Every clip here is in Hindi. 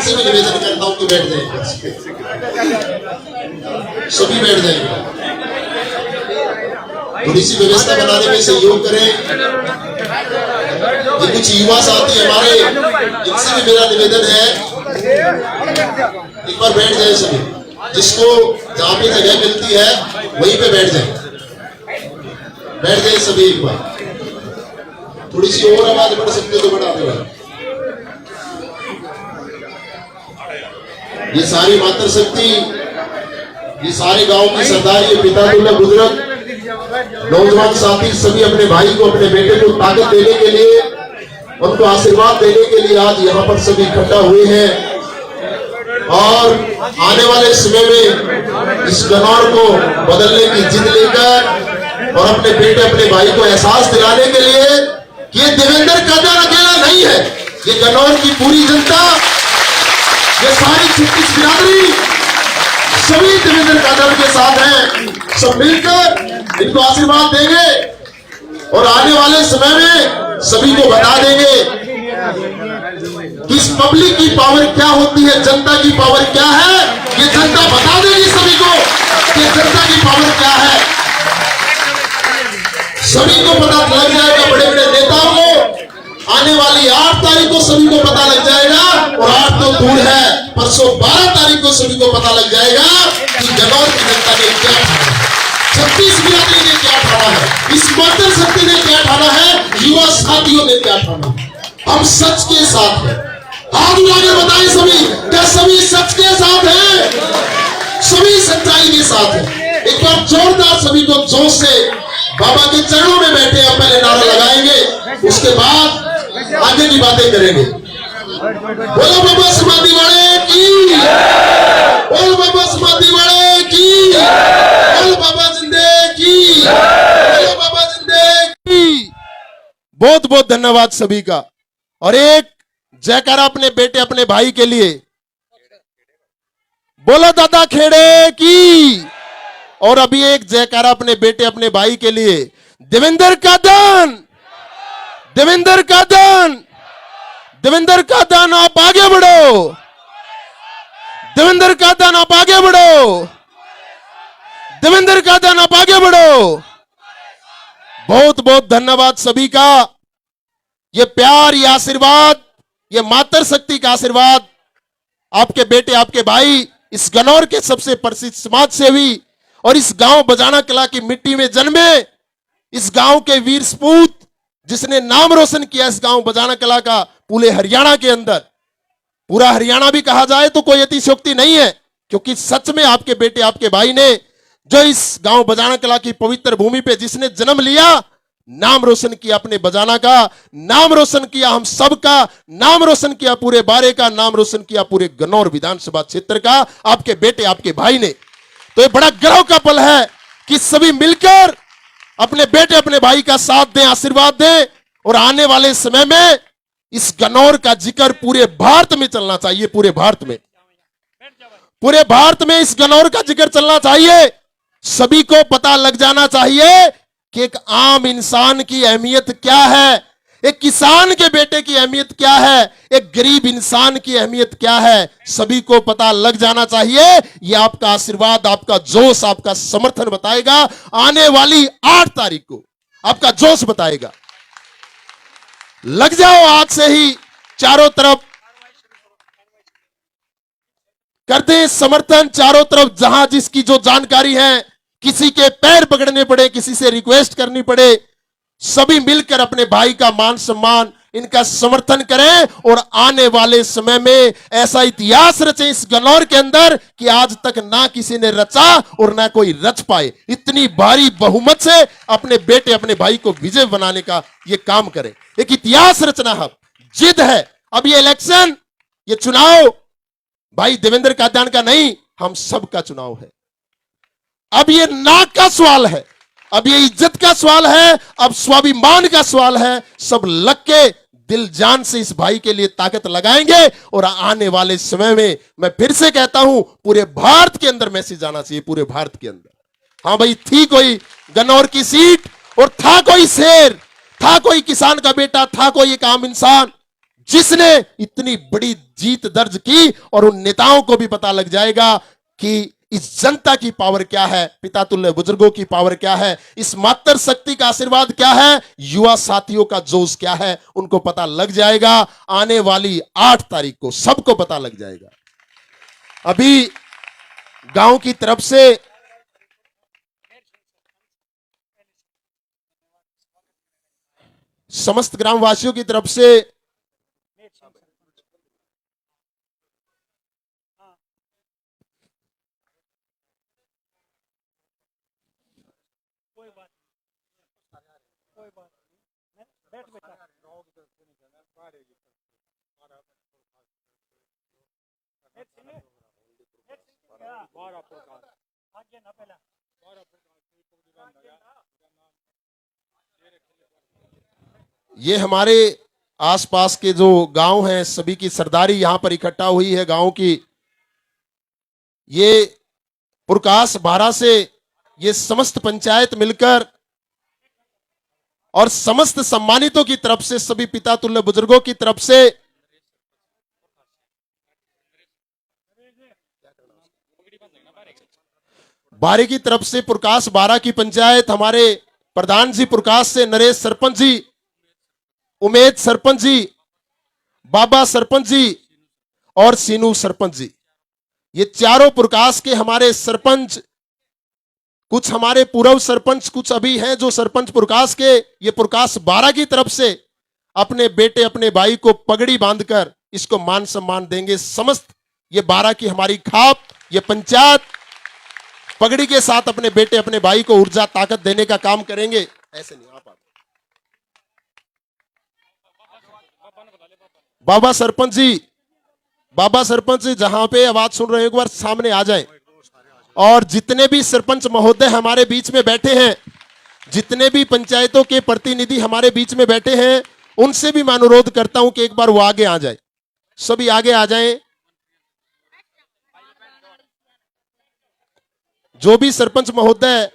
से मैं निवेदन करता हूं कि बैठ जाएंगे, सभी बैठ जाएंगे। थोड़ी सी व्यवस्था बनाने में सहयोग करें। ये कुछ युवा साथी हमारे, इनसे भी मेरा निवेदन है, एक बार बैठ जाए सभी। जिसको जहां पे जगह मिलती है वहीं पे बैठ जाए, बैठ जाए सभी एक बार। थोड़ी सी और आवाज बढ़ सकते तो बढ़ा देगा। ये सारी मातृशक्ति, ये सारे गांव की सरदार, ये पितादुल्ला बुजुर्ग, नौजवान साथी सभी अपने भाई को, अपने बेटे को ताकत देने के लिए, उनको आशीर्वाद देने के लिए आज यहाँ पर सभी इकट्ठा हुए हैं। और आने वाले समय में इस गनौर को बदलने की जिद लेकर और अपने बेटे, अपने भाई को एहसास दिलाने के लिए कि ये देवेंद्र कादन अकेला नहीं है, ये गनौर की पूरी जनता, ये सारी छत्तीस बिरादरी सभी देवेंद्र कादन के साथ हैं। सब मिलकर इनको आशीर्वाद देंगे और आने वाले समय में सभी को बता देंगे कि इस पब्लिक की पावर क्या होती है, जनता की पावर क्या है। ये जनता बता देगी सभी को कि जनता की पावर क्या है। सभी को पता लग जाएगा, बड़े बड़े नेताओं को आने वाली 8 तारीख को सभी को पता लग जाएगा। और 8 तो दूर है, परसों 12 तारीख को सभी को पता लग जाएगा कि गनौर की जनता ने क्या ठाना, छत्तीस बिरादरी ने क्या ठाना है, इस मातृशक्ति ने क्या ठाना है, युवा साथियों ने क्या ठाना। हम सच के साथ हैं। हाथ उठाकर बताएं सभी, क्या सभी सच के साथ हैं, सभी सच्चाई के साथ हैं। एक बार जोरदार सभी को जोश से बाबा के चरणों में बैठे हम पहले नारा लगाएंगे, उसके बाद आगे की बातें करेंगे। बोलो बाबा समाधि वाले की, बोलो बाबा समाधि वाले की, बोलो बाबा जिंदे की, बोलो बाबा जिंदे की। बहुत बहुत धन्यवाद सभी का। और एक जयकारा अपने बेटे, अपने भाई के लिए, बोलो दादा खेड़े की। और अभी एक जयकारा अपने बेटे, अपने भाई के लिए, देवेंद्र कादन, देवेंद्र कादन, देवेंद्र कादन आप आगे बढ़ो, देवेंद्र कादन आप आगे बढ़ो, देवेंद्र कादन आप आगे बढ़ो। बहुत बहुत धन्यवाद सभी का। ये प्यार, ये आशीर्वाद, ये मातृशक्ति का आशीर्वाद आपके बेटे, आपके भाई, इस गनौर के सबसे प्रसिद्ध समाज सेवी और इस गांव बजाना कला की मिट्टी में जन्मे, इस गांव के वीर सपूत, जिसने नाम रोशन किया इस गांव बजाना कला का पूरे हरियाणा के अंदर। पूरा हरियाणा भी कहा जाए तो कोई अतिशयोक्ति नहीं है, क्योंकि सच में आपके बेटे, आपके भाई ने जो इस गांव बजाना कला की पवित्र भूमि पे जिसने जन्म लिया, नाम रोशन किया, अपने बजाना का नाम रोशन किया, हम सब का नाम रोशन किया, पूरे बारे का नाम रोशन किया, पूरे गनौर विधानसभा क्षेत्र का आपके बेटे, आपके भाई ने। तो ये बड़ा गर्व का पल है कि सभी मिलकर अपने बेटे, अपने भाई का साथ दें, आशीर्वाद दें। और आने वाले समय में इस गनौर का जिक्र पूरे भारत में चलना चाहिए, पूरे भारत में, पूरे भारत में इस गनौर का जिक्र चलना चाहिए। सभी को पता लग जाना चाहिए कि एक आम इंसान की अहमियत क्या है, एक किसान के बेटे की अहमियत क्या है, एक गरीब इंसान की अहमियत क्या है। सभी को पता लग जाना चाहिए। ये आपका आशीर्वाद, आपका जोश, आपका समर्थन बताएगा। आने वाली 8 तारीख को आपका जोश बताएगा। लग जाओ आज से ही, चारों तरफ करते समर्थन, चारों तरफ जहां जिसकी जो जानकारी है, किसी के पैर पकड़ने पड़े, किसी से रिक्वेस्ट करनी पड़े, सभी मिलकर अपने भाई का मान सम्मान, इनका समर्थन करें। और आने वाले समय में ऐसा इतिहास रचे इस गनौर के अंदर कि आज तक ना किसी ने रचा और ना कोई रच पाए। इतनी भारी बहुमत से अपने बेटे, अपने भाई को विजय बनाने का ये काम करें। एक इतिहास रचना है, जिद है। अब ये इलेक्शन, ये चुनाव भाई देवेंद्र कादन का नहीं, हम सबका चुनाव है। अब ये नाक का सवाल है, अब ये इज्जत का सवाल है, अब स्वाभिमान का सवाल है। सब लग के दिल जान से इस भाई के लिए ताकत लगाएंगे। और आने वाले समय में मैं फिर से कहता हूं, पूरे भारत के अंदर मैसेज आना चाहिए, पूरे भारत के अंदर। हाँ भाई, थी कोई गनौर की सीट और था कोई शेर, था कोई किसान का बेटा, था कोई एक आम इंसान जिसने इतनी बड़ी जीत दर्ज की, और उन नेताओं को भी पता लग जाएगा कि इस जनता की पावर क्या है, पिता तुल्य बुजुर्गों की पावर क्या है, इस मातृ शक्ति का आशीर्वाद क्या है, युवा साथियों का जोश क्या है, उनको पता लग जाएगा। आने वाली 8 तारीख को सबको पता लग जाएगा। अभी गांव की तरफ से समस्त ग्रामवासियों की तरफ से ये हमारे आसपास के जो गांव हैं, सभी की सरदारी यहां पर इकट्ठा हुई है गांव की। ये प्रकाश बारा से ये समस्त पंचायत मिलकर और समस्त सम्मानितों की तरफ से, सभी पिता तुल्य बुजुर्गों की तरफ से बारी की तरफ से, प्रकाश बारा की पंचायत, हमारे प्रधान जी प्रकाश से, नरेश सरपंच जी, उमेद सरपंच जी, बाबा सरपंच जी और सीनू सरपंच जी, ये चारों प्रकाश के हमारे सरपंच, कुछ हमारे पूर्व सरपंच, कुछ अभी हैं जो सरपंच प्रकाश के, ये प्रकाश बारा की तरफ से अपने बेटे अपने भाई को पगड़ी बांधकर इसको मान सम्मान देंगे। समस्त ये बारा की हमारी खाप, ये पंचायत पगड़ी के साथ अपने बेटे अपने भाई को ऊर्जा ताकत देने का काम करेंगे। ऐसे नहीं आप बाबा सरपंच जी, बाबा सरपंच जी जहां पे आवाज सुन रहे हैं एक बार सामने आ जाएं। और जितने भी सरपंच महोदय हमारे बीच में बैठे हैं, जितने भी पंचायतों के प्रतिनिधि हमारे बीच में बैठे हैं, उनसे भी मैं अनुरोध करता हूं कि एक बार वो आगे आ जाए, सभी आगे आ जाएं। जो भी सरपंच महोदय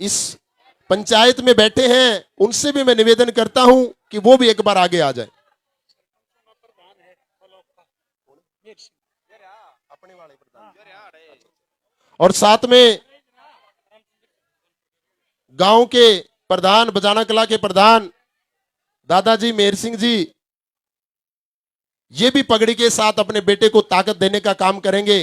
इस पंचायत में बैठे हैं, उनसे भी मैं निवेदन करता हूं कि वो भी एक बार आगे आ जाए। और साथ में गांव के प्रधान, बजाना कला के प्रधान दादाजी मेहर सिंह जी, ये भी पगड़ी के साथ अपने बेटे को ताकत देने का काम करेंगे।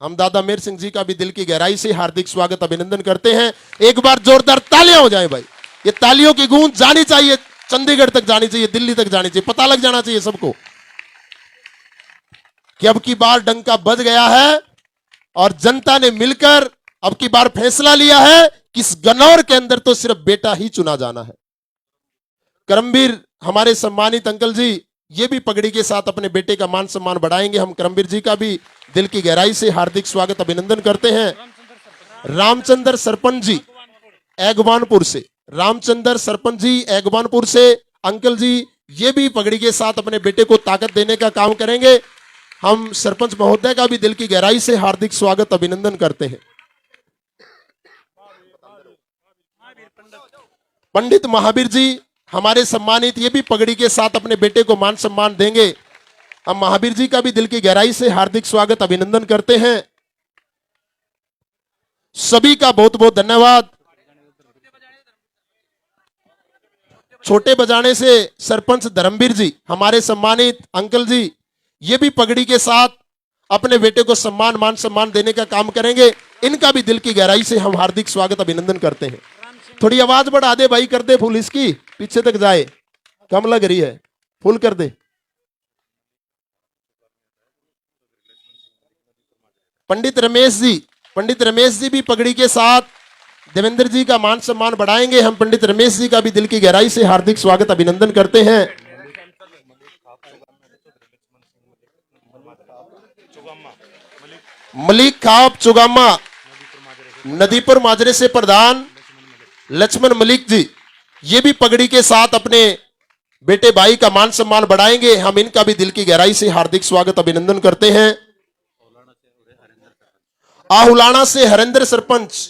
हम दादा मेहर सिंह जी का भी दिल की गहराई से हार्दिक स्वागत अभिनंदन करते हैं। एक बार जोरदार तालियां हो जाए भाई, ये तालियों की गूंज जानी चाहिए, चंडीगढ़ तक जानी चाहिए, दिल्ली तक जानी चाहिए, पता लग जाना चाहिए सबको कि अब की बार डंका बज गया है और जनता ने मिलकर अब की बार फैसला लिया है कि इस गन्नौर के अंदर तो सिर्फ बेटा ही चुना जाना है। करमवीर हमारे सम्मानित अंकल जी, ये भी पगड़ी के साथ अपने बेटे का मान सम्मान बढ़ाएंगे। हम करमवीर जी का भी दिल की गहराई से हार्दिक स्वागत अभिनंदन करते हैं। रामचंद्र सरपंच जी एगवानपुर से, रामचंद्र सरपंच जी एगवानपुर से, अंकल जी ये भी पगड़ी के साथ अपने बेटे को ताकत देने का काम करेंगे। हम सरपंच महोदय का भी दिल की गहराई से हार्दिक स्वागत अभिनंदन करते हैं। पंडित महावीर जी हमारे सम्मानित, ये भी पगड़ी के साथ अपने बेटे को मान सम्मान देंगे। हम महावीर जी का भी दिल की गहराई से हार्दिक स्वागत अभिनंदन करते हैं। सभी का बहुत बहुत धन्यवाद। छोटे बजाने से सरपंच धर्मवीर जी हमारे सम्मानित अंकल जी, ये भी पगड़ी के साथ अपने बेटे को सम्मान मान सम्मान देने का काम करेंगे। इनका भी दिल की गहराई से हम हार्दिक स्वागत अभिनंदन करते हैं। थोड़ी आवाज बढ़ा दे भाई, कर दे फुल, इसकी पीछे तक जाए, कम लग रही है, फुल कर दे। पंडित रमेश जी भी पगड़ी के साथ देवेंद्र जी का मान सम्मान बढ़ाएंगे। हम पंडित रमेश जी का भी दिल की गहराई से हार्दिक स्वागत अभिनंदन करते हैं। मलिक खाप चुगामा नदीपुर माजरे से प्रधान लक्ष्मण मलिक जी, ये भी पगड़ी के साथ अपने बेटे भाई का मान सम्मान बढ़ाएंगे। हम इनका भी दिल की गहराई से हार्दिक स्वागत अभिनंदन करते हैं। आहुलाना से हरेंद्र सरपंच,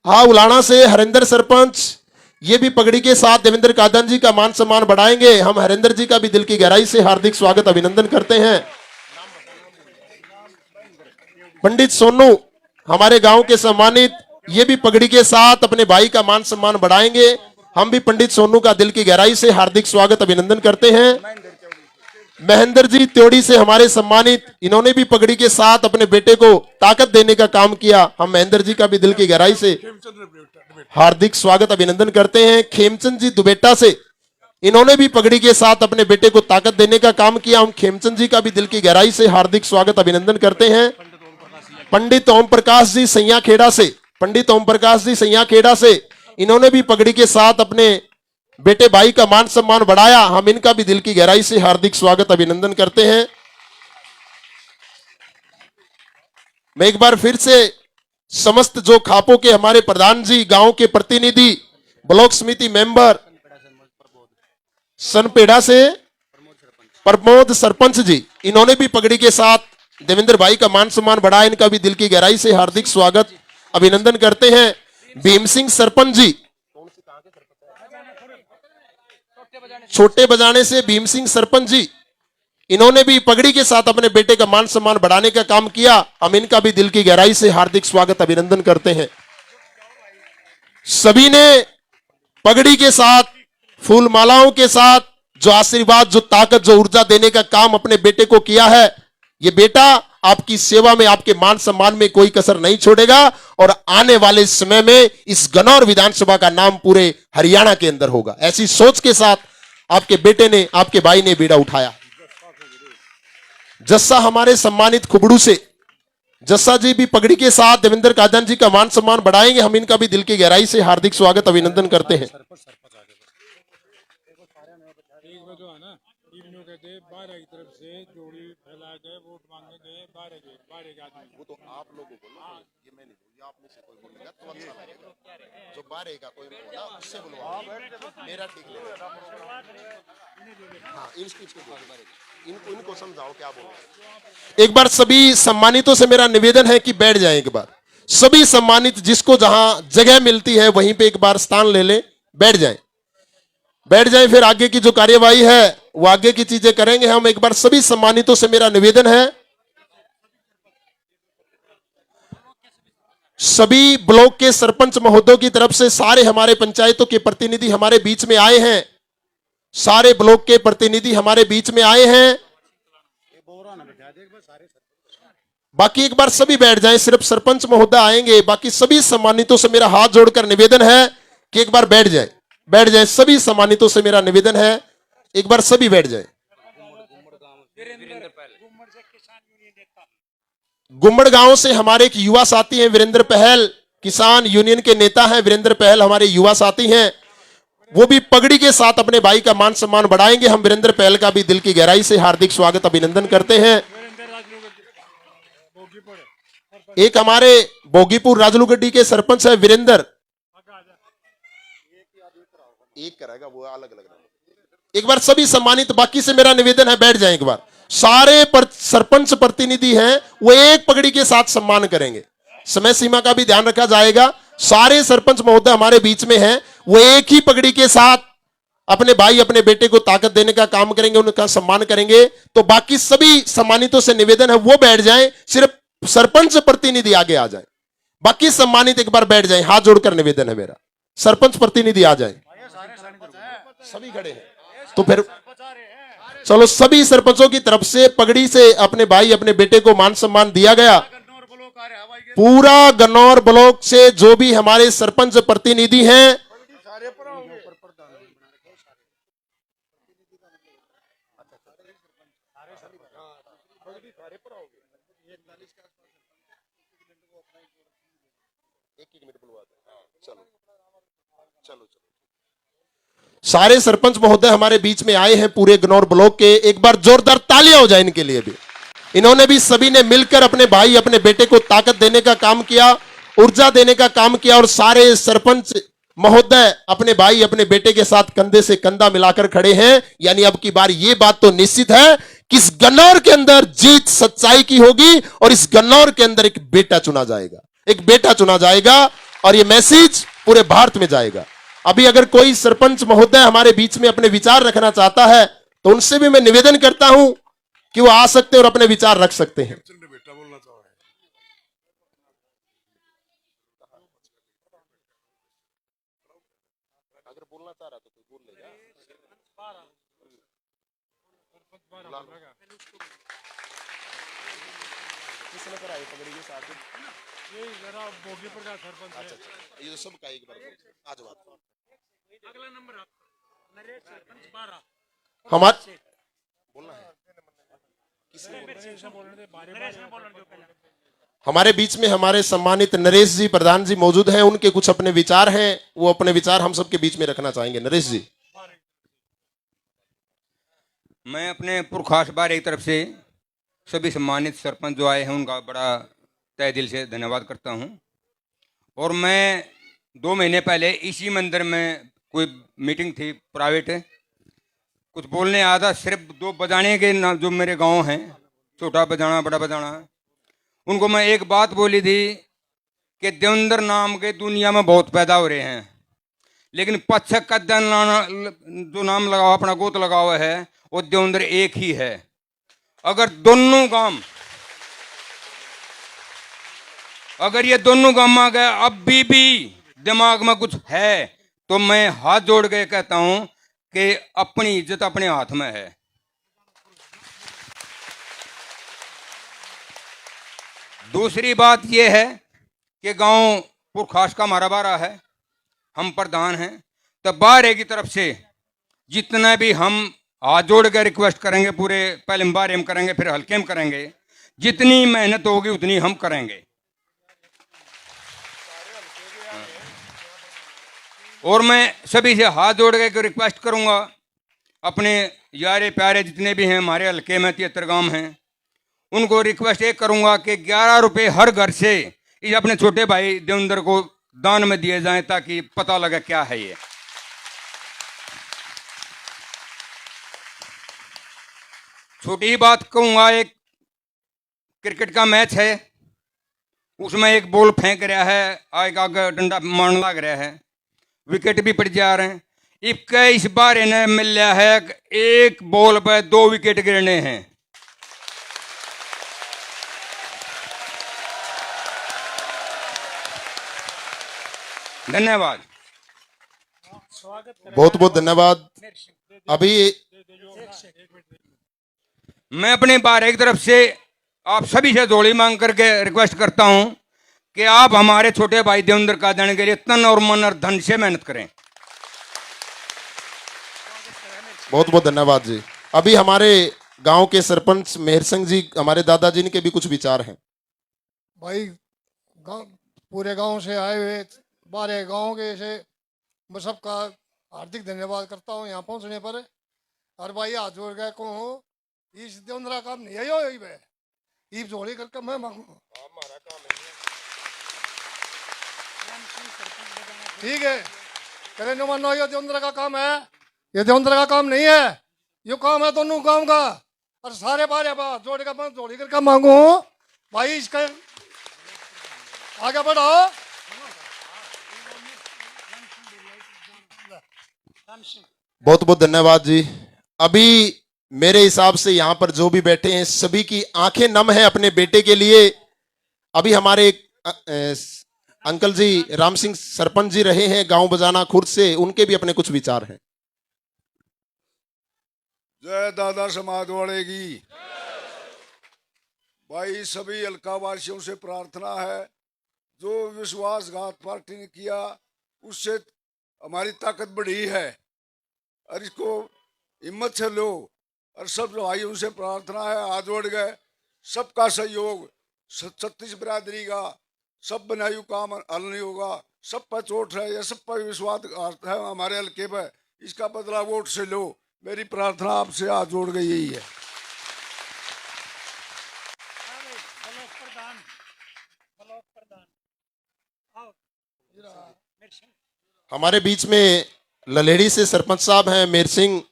आहुलाना से हरेंद्र सरपंच, ये भी पगड़ी के साथ देवेंद्र कादन जी का मान सम्मान बढ़ाएंगे। हम हरेंद्र जी का भी दिल की गहराई से हार्दिक स्वागत अभिनंदन करते हैं। पंडित सोनू हमारे गांव के सम्मानित, ये भी पगड़ी के साथ अपने भाई का मान सम्मान बढ़ाएंगे। हम भी पंडित सोनू का दिल की गहराई से हार्दिक स्वागत अभिनंदन करते हैं। महेंद्र जी त्योड़ी से हमारे सम्मानित, इन्होंने भी पगड़ी के साथ अपने बेटे को ताकत देने का काम किया। हम महेंद्र जी का भी दिल की गहराई से हार्दिक स्वागत अभिनंदन करते हैं। खेमचंद जी दुबेटा से, इन्होंने भी पगड़ी के साथ अपने बेटे को ताकत देने का काम किया। हम खेमचंद जी का भी दिल की गहराई से हार्दिक स्वागत अभिनंदन करते हैं। पंडित ओम प्रकाश जी सैया खेड़ा से, पंडित ओम प्रकाश जी सैया खेड़ा से, इन्होंने भी पगड़ी के साथ अपने बेटे भाई का मान सम्मान बढ़ाया। हम इनका भी दिल की गहराई से हार्दिक स्वागत अभिनंदन करते हैं। मैं एक बार फिर से समस्त जो खापों के हमारे प्रधान जी, गांव के प्रतिनिधि, ब्लॉक समिति मेंबर, सनपेड़ा से प्रमोद सरपंच जी, इन्होंने भी पगड़ी के साथ देवेंद्र भाई का मान सम्मान बढ़ाया। इनका भी दिल की गहराई से हार्दिक स्वागत अभिनंदन करते हैं। भीम सिंह सरपंच जी, छोटे बजाने से भीम सिंह सरपंच जी, इन्होंने भी पगड़ी के साथ अपने बेटे का मान सम्मान बढ़ाने का काम किया। हम इनका भी दिल की गहराई से हार्दिक स्वागत अभिनंदन करते हैं। सभी ने पगड़ी के साथ, फूल मालाओं के साथ जो आशीर्वाद, जो ताकत, जो ऊर्जा देने का काम अपने बेटे को किया है, ये बेटा आपकी सेवा में, आपके मान सम्मान में कोई कसर नहीं छोड़ेगा और आने वाले समय में इस गन्नौर विधानसभा का नाम पूरे हरियाणा के अंदर होगा। ऐसी सोच के साथ आपके बेटे ने, आपके भाई ने बीड़ा उठाया। जस्सा हमारे सम्मानित खुबड़ू से, जस्सा जी भी पगड़ी के साथ देवेंद्र कादन जी का मान सम्मान बढ़ाएंगे। हम इनका भी दिल की गहराई से हार्दिक स्वागत अभिनंदन करते हैं। बारह की तरफ से जोड़ी फैला गए, वोट मांगे गए, बारह के आदमी। वो तो आप लोगों को ना, ये मैं नहीं बोलूँ, आप में से कोई बोलेगा तो अच्छा लगेगा। जो बारह का कोई बोला उससे बोलवा, मेरा ठीक लगेगा। हाँ, इनको समझाओ क्या बोल रहे हैं। एक बार सभी सम्मानितों से मेरा निवेदन है कि बैठ जाएं। एक बार सभी सम्मानित, जिसको जहां जगह मिलती है वहीं पे एक बार स्थान ले लें, बैठ जाएं, बैठ जाएं। फिर आगे की जो कार्यवाही है वो आगे की चीजें करेंगे हम। एक बार सभी सम्मानितों से मेरा निवेदन है, सभी ब्लॉक के सरपंच महोदयों की तरफ से सारे हमारे पंचायतों के प्रतिनिधि हमारे बीच में आए हैं, सारे ब्लॉक के प्रतिनिधि हमारे बीच में आए हैं। बाकी एक बार सभी बैठ जाएं, सिर्फ सरपंच महोदय आएंगे। बाकी सभी सम्मानितों से मेरा हाथ जोड़कर निवेदन है कि एक बार बैठ जाए, बैठ जाए। सभी सम्मानितों से मेरा निवेदन है, एक बार सभी बैठ जाए। गुम्मड़ गांव से हमारे एक युवा साथी हैं वीरेंद्र पहल, किसान यूनियन के नेता हैं वीरेंद्र पहल, हमारे युवा साथी हैं। वो भी पगड़ी के साथ अपने भाई का मान सम्मान बढ़ाएंगे। हम वीरेंद्र पहल का भी दिल की गहराई से हार्दिक स्वागत अभिनंदन करते हैं। एक हमारे भोगीपुर राजलूगड्डी के सरपंच है वीरेंद्र, एक करेगा वो अलग अलग। एक बार सभी सम्मानित, बाकी से मेरा निवेदन है बैठ जाएं। एक बार सारे सरपंच प्रतिनिधि हैं वो एक पगड़ी के साथ सम्मान करेंगे। समय सीमा का भी ध्यान रखा जाएगा। सारे सरपंच महोदय हमारे बीच में हैं, वो एक ही पगड़ी के साथ अपने भाई, अपने बेटे को ताकत देने का काम करेंगे, उनका सम्मान करेंगे। तो बाकी सभी सम्मानितों से निवेदन है वो बैठ जाएं, सिर्फ सरपंच प्रतिनिधि आगे आ जाए। बाकी सम्मानित एक बार बैठ जाएं, हाथ जोड़कर निवेदन है मेरा। सरपंच प्रतिनिधि आ जाए, सभी खड़े हैं तो फिर चलो सभी सरपंचों की तरफ से पगड़ी से अपने भाई, अपने बेटे को मान सम्मान दिया गया। पूरा गन्नौर ब्लॉक से जो भी हमारे सरपंच प्रतिनिधि हैं, सारे सरपंच महोदय हमारे बीच में आए हैं पूरे गन्नौर ब्लॉक के। एक बार जोरदार तालियां हो जाए इनके लिए भी। इन्होंने भी, सभी ने मिलकर अपने भाई, अपने बेटे को ताकत देने का काम किया, ऊर्जा देने का काम किया। और सारे सरपंच महोदय अपने भाई, अपने बेटे के साथ कंधे से कंधा मिलाकर खड़े हैं। यानी अब की बार ये बात तो निश्चित है कि इस गन्नौर के अंदर जीत सच्चाई की होगी और इस गन्नौर के अंदर एक बेटा चुना जाएगा, एक बेटा चुना जाएगा। और ये मैसेज पूरे भारत में जाएगा। अभी अगर कोई सरपंच महोदय हमारे बीच में अपने विचार रखना चाहता है तो उनसे भी मैं निवेदन करता हूं कि वो आ सकते हैं और अपने विचार रख सकते हैं। बेटा बोलना चाह रहे अगर बोलना चाह रहा तो कोई बोल लेगा। किसने कराई पगड़ी के साथ? ये जरा बोगी पर का सरपंच है। ये तो सबका एक बार आज बात। अगला नंबर नरेश सरपंच 12 हमारे बोलना है हमारे बीच में हमारे सम्मानित नरेश जी प्रधान जी मौजूद हैं। उनके कुछ अपने विचार हैं, वो अपने विचार हम सबके बीच में रखना चाहेंगे। नरेश जी। मैं अपने पुरखास बार एक तरफ से सभी सम्मानित सरपंच जो आए हैं उनका बड़ा तहे दिल से धन्यवाद करता हूं। और मैं 2 महीने पहले इसी मंदिर में कोई मीटिंग थी प्राइवेट, कुछ बोलने आया था। सिर्फ 2 बजाने के ना जो मेरे गांव हैं, छोटा बजाना बड़ा बजाना, उनको मैं एक बात बोली थी कि देवेंद्र नाम के दुनिया में बहुत पैदा हो रहे हैं, लेकिन पच्छक का जो नाम लगा अपना गोत लगा हुआ है वो देवेंद्र एक ही है। अगर ये दोनों गांव आ गए अब भी दिमाग में कुछ है तो मैं हाथ जोड़ के कहता हूं कि अपनी इज्जत अपने हाथ में है। दूसरी बात यह है कि गांव पुरखास का हमारा बारा है, हम प्रधान हैं, तो बारे की तरफ से जितना भी हम हाथ जोड़ के रिक्वेस्ट करेंगे, पूरे पहले हम बारे में करेंगे फिर हल्के में करेंगे, जितनी मेहनत होगी उतनी हम करेंगे। और मैं सभी से हाथ जोड़ के रिक्वेस्ट करूंगा, अपने यारे प्यारे जितने भी हैं हमारे हल्के में 73 गांव हैं, उनको रिक्वेस्ट ये करूंगा कि 11 रुपए हर घर से इस अपने छोटे भाई देवेंद्र को दान में दिए जाएं ताकि पता लगे क्या है ये। छोटी ही बात कहूंगा, एक क्रिकेट का मैच है, उसमें एक बॉल फेंक रहा है, आगे डंडा मारने लग रहा है, विकेट भी पड़ जा रहे हैं। इस बार इन्हें मिल रहा है एक बॉल पर 2 विकेट गिरने हैं। धन्यवाद, बहुत बहुत धन्यवाद। अभी मैं अपने बारे की तरफ से आप सभी से जोड़ी मांग करके रिक्वेस्ट करता हूं कि आप हमारे छोटे भाई देवेंद्र का देने के लिए तन और मन और धन से मेहनत करें। बहुत बहुत धन्यवाद जी। अभी हमारे गांव के सरपंच मेहर सिंह जी, हमारे दादाजी के भी कुछ विचार हैं। भाई पूरे गांव से आए हुए 12 गांव के से मैं सबका हार्दिक धन्यवाद करता हूं यहाँ पहुंचने पर। और भाई हाथ जोड़ गए को इस देवेंद्रा काम नहीं है ये जोड़ी करके मैं मांगू। ठीक है, करे न मानो ये देवेंद्र का काम है, ये देवेंद्र का काम नहीं है, ये काम है दोनों काम का। और सारे बारे बात जोड़ का मैं जोड़ी करके मांगू भाई, इसका आगे बढ़ो। बहुत बहुत धन्यवाद जी। अभी मेरे हिसाब से यहाँ पर जो भी बैठे हैं सभी की आंखें नम है अपने बेटे के लिए। अभी हमारे अंकल जी राम सिंह सरपंच जी रहे हैं गांव बजाना खुर्द से, उनके भी अपने कुछ विचार हैं। जय दादा समाज वाले की। भाई सभी हल्का वासियों से प्रार्थना है, जो विश्वासघात पार्टी ने किया उससे हमारी ताकत बढ़ी है और इसको हिम्मत से लो। और सब भाइयों से प्रार्थना है, हाथ जोड़ गए, सबका सहयोग, 36 बिरादरी का सब बनायु काम हल नहीं होगा, सब पर चोट है या सब पर विश्वास है हमारे हल्के पर, इसका बदला वोट से लो। मेरी प्रार्थना आपसे हाथ जोड़ गई यही है। हमारे बीच में ललेड़ी से सरपंच साहब हैं मेहर सिंह,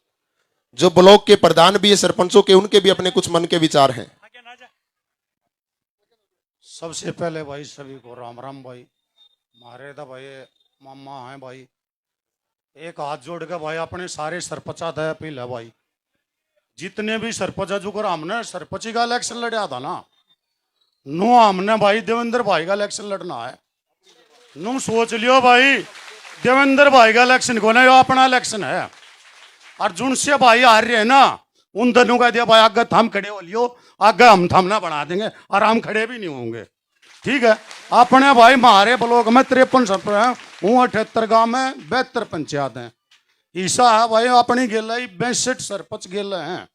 जो ब्लॉक के प्रधान भी है सरपंचों के, उनके भी अपने कुछ मन के विचार हैं। सबसे पहले भाई सभी को राम राम। भाई हमारे तो भाई मामा हैं भाई, एक हाथ जोड़ के भाई अपने सारे सरपंचा था अपील है भाई, जितने भी सरपंच है, जो कर हमने सरपंची का इलेक्शन लड़ा था ना, नो हमने भाई देवेंद्र भाई का इलेक्शन लड़ना है। नुम सोच लियो भाई, देवेंद्र भाई का इलेक्शन को ना, यो अपना इलेक्शन है। और जुन से भाई हार रहे हैं ना, उन दोनों का दिया भाई आगे हम खड़े हो लियो, आगे हम थमना बना देंगे और हम खड़े भी नहीं होंगे। ठीक है, अपने भाई हमारे ब्लॉक में 53 सरपंच हैं, 78 गांव में 72 पंचायत हैं। ईसा है भाई अपनी गिल 62 सरपंच गिल हैं।